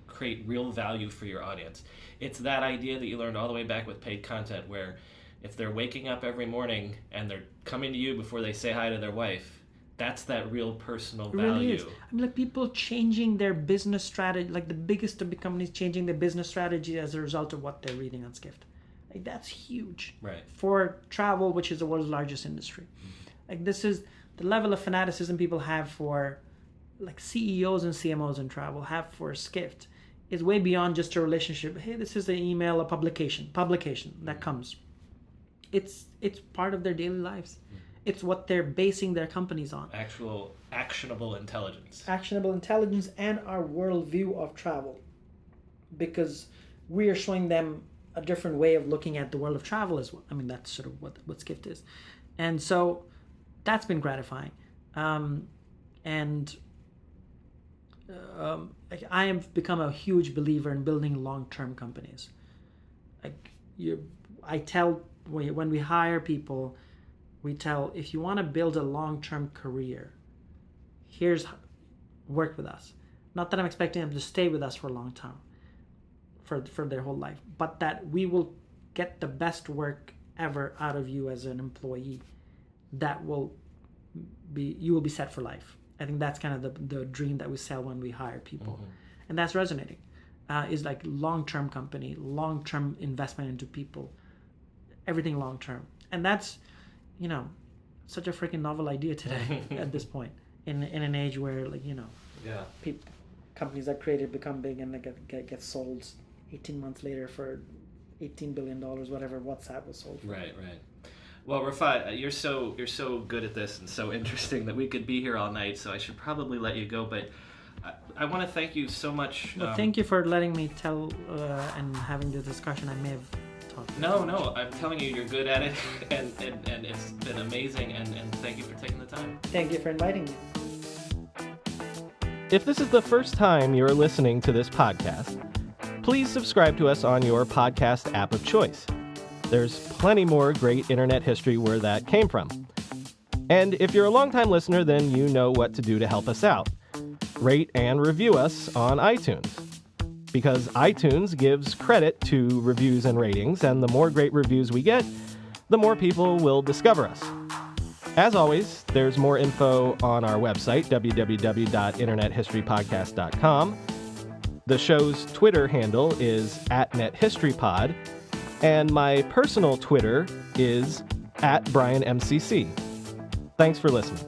create real value for your audience, it's that idea that you learned all the way back with paid content, where if they're waking up every morning and they're coming to you before they say hi to their wife, that's that real personal value. It really is. I mean, like people changing their business strategy, like the biggest of the companies changing their business strategy as a result of what they're reading on Skift. Like that's huge. Right. For travel, which is the world's largest industry. Mm-hmm. Like this is the level of fanaticism people have for, like CEOs and CMOs in travel have for Skift, is way beyond just a relationship. Hey, this is an email, a publication that comes. It's part of their daily lives. It's what they're basing their companies on. Actual actionable intelligence. Actionable intelligence and our worldview of travel. Because we are showing them a different way of looking at the world of travel as well. I mean, that's sort of what Skift is. And so that's been gratifying. I have become a huge believer in building long-term companies. When we hire people, we tell, if you want to build a long-term career, work with us. Not that I'm expecting them to stay with us for a long time, for their whole life, but that we will get the best work ever out of you as an employee. You will be set for life. I think that's kind of the dream that we sell when we hire people. Mm-hmm. And that's resonating. Is like long-term company, long-term investment into people, everything long-term. And that's, such a freaking novel idea today at this point in an age where, companies that created become big and they get sold 18 months later for $18 billion, whatever WhatsApp was sold for. Right. Well, Rafat, you're so good at this and so interesting that we could be here all night, so I should probably let you go, but I want to thank you so much. Well, thank you for letting me tell and having the discussion. I may have talked. No, I'm telling you, you're good at it, and it's been amazing, and thank you for taking the time. Thank you for inviting me. If this is the first time you're listening to this podcast, please subscribe to us on your podcast app of choice. There's plenty more great internet history where that came from. And if you're a longtime listener, then you know what to do to help us out. Rate and review us on iTunes. Because iTunes gives credit to reviews and ratings, and the more great reviews we get, the more people will discover us. As always, there's more info on our website, www.internethistorypodcast.com. The show's Twitter handle is @NetHistoryPod, and my personal Twitter is @BrianMCC. Thanks for listening.